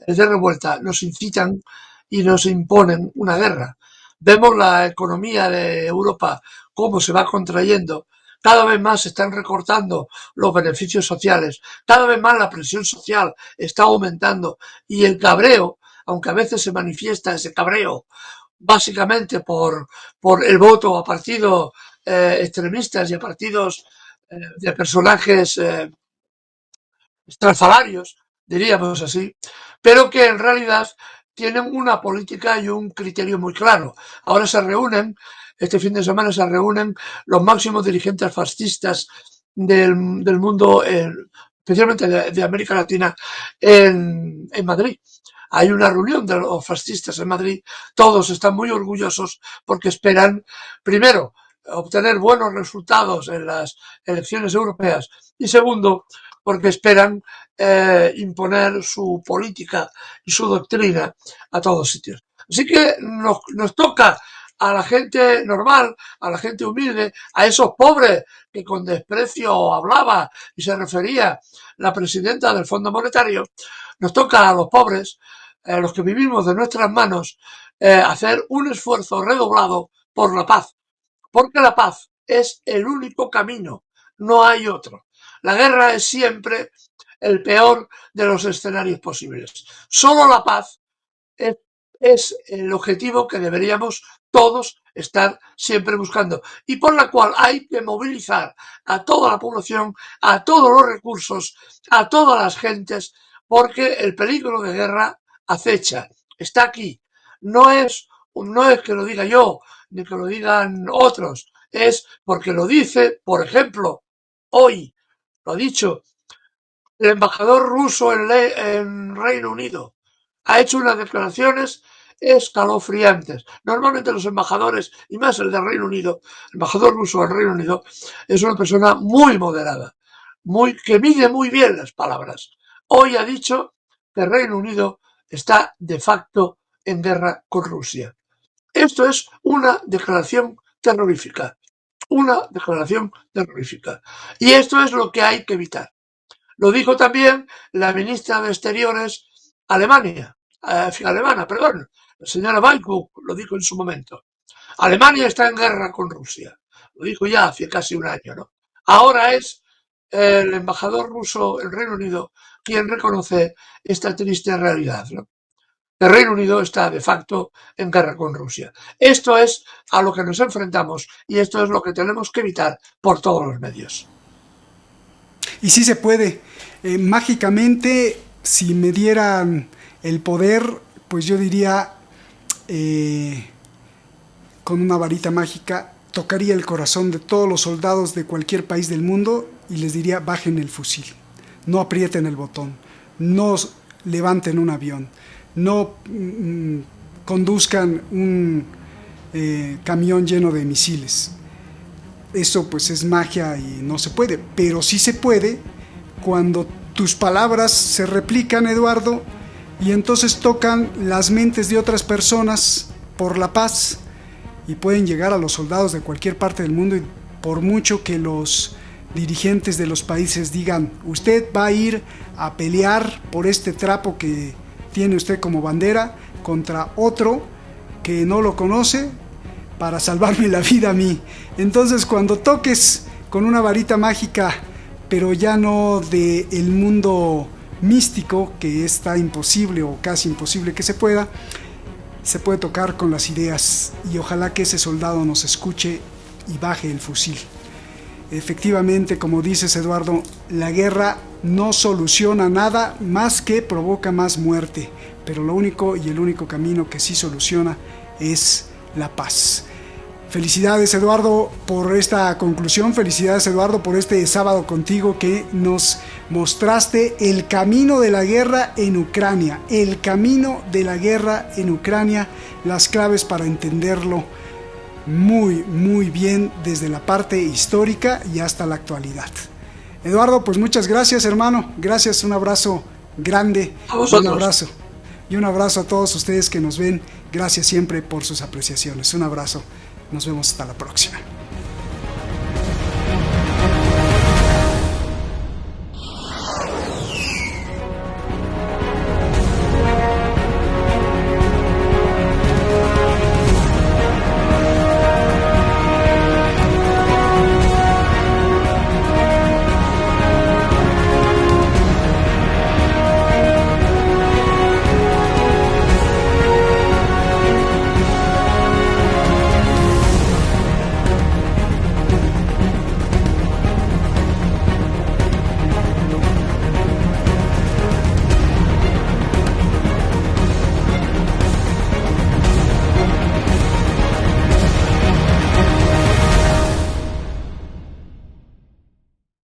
de revuelta nos incitan y nos imponen una guerra. Vemos la economía de Europa cómo se va contrayendo. Cada vez más se están recortando los beneficios sociales, cada vez más la presión social está aumentando y el cabreo, aunque a veces se manifiesta ese cabreo básicamente por el voto a partidos extremistas y a partidos de personajes estrafalarios, diríamos así, pero que en realidad tienen una política y un criterio muy claro. Ahora se reúnen, este fin de semana se reúnen los máximos dirigentes fascistas del mundo, especialmente de América Latina, en Madrid. Hay una reunión de los fascistas en Madrid, todos están muy orgullosos porque esperan, primero, obtener buenos resultados en las elecciones europeas y segundo, porque esperan imponer su política y su doctrina a todos sitios. Así que nos toca a la gente normal, a la gente humilde, a esos pobres que con desprecio hablaba y se refería la presidenta del Fondo Monetario, nos toca a los pobres, los que vivimos de nuestras manos, hacer un esfuerzo redoblado por la paz, porque la paz es el único camino, no hay otro. La guerra es siempre el peor de los escenarios posibles. Solo la paz es, es el objetivo que deberíamos todos estar siempre buscando y por la cual hay que movilizar a toda la población, a todos los recursos, a todas las gentes, porque el peligro de guerra acecha, está aquí. No es que lo diga yo, ni que lo digan otros, es porque lo dice, por ejemplo, hoy, lo ha dicho el embajador ruso en Reino Unido, ha hecho unas declaraciones escalofriantes. Normalmente los embajadores, y más el del Reino Unido, el embajador ruso del Reino Unido, es una persona muy moderada, que mide muy bien las palabras. Hoy ha dicho que el Reino Unido está de facto en guerra con Rusia. Esto es una declaración terrorífica. Una declaración terrorífica. Y esto es lo que hay que evitar. Lo dijo también la ministra de Exteriores alemana, perdón, la señora Baerbock lo dijo en su momento. Alemania está en guerra con Rusia. Lo dijo ya hace casi un año, ¿no? Ahora es el embajador ruso en Reino Unido quien reconoce esta triste realidad, ¿no? El Reino Unido está de facto en guerra con Rusia. Esto es a lo que nos enfrentamos y esto es lo que tenemos que evitar por todos los medios. Y sí se puede. Mágicamente, si me dieran el poder, pues yo diría, eh, con una varita mágica, tocaría el corazón de todos los soldados de cualquier país del mundo y les diría, bajen el fusil, no aprieten el botón, no levanten un avión, no conduzcan un camión lleno de misiles. Eso pues es magia y no se puede, pero sí se puede cuando tus palabras se replican, Eduardo, y entonces tocan las mentes de otras personas por la paz y pueden llegar a los soldados de cualquier parte del mundo. Y por mucho que los dirigentes de los países digan, usted va a ir a pelear por este trapo que tiene usted como bandera contra otro que no lo conoce para salvarme la vida a mí. Entonces cuando toques con una varita mágica, pero ya no del mundo místico, que está imposible o casi imposible que se puede tocar con las ideas, y ojalá que ese soldado nos escuche y baje el fusil. Efectivamente, como dices, Eduardo, la guerra no soluciona nada más que provoca más muerte, pero lo único y el único camino que sí soluciona es la paz. Felicidades, Eduardo, por esta conclusión. Felicidades, Eduardo, por este sábado contigo que nos mostraste el camino de la guerra en Ucrania. El camino de la guerra en Ucrania, las claves para entenderlo muy, muy bien desde la parte histórica y hasta la actualidad. Eduardo, pues muchas gracias, hermano. Gracias, un abrazo grande. A vosotros. Un abrazo a todos ustedes que nos ven. Gracias siempre por sus apreciaciones. Un abrazo. Nos vemos hasta la próxima.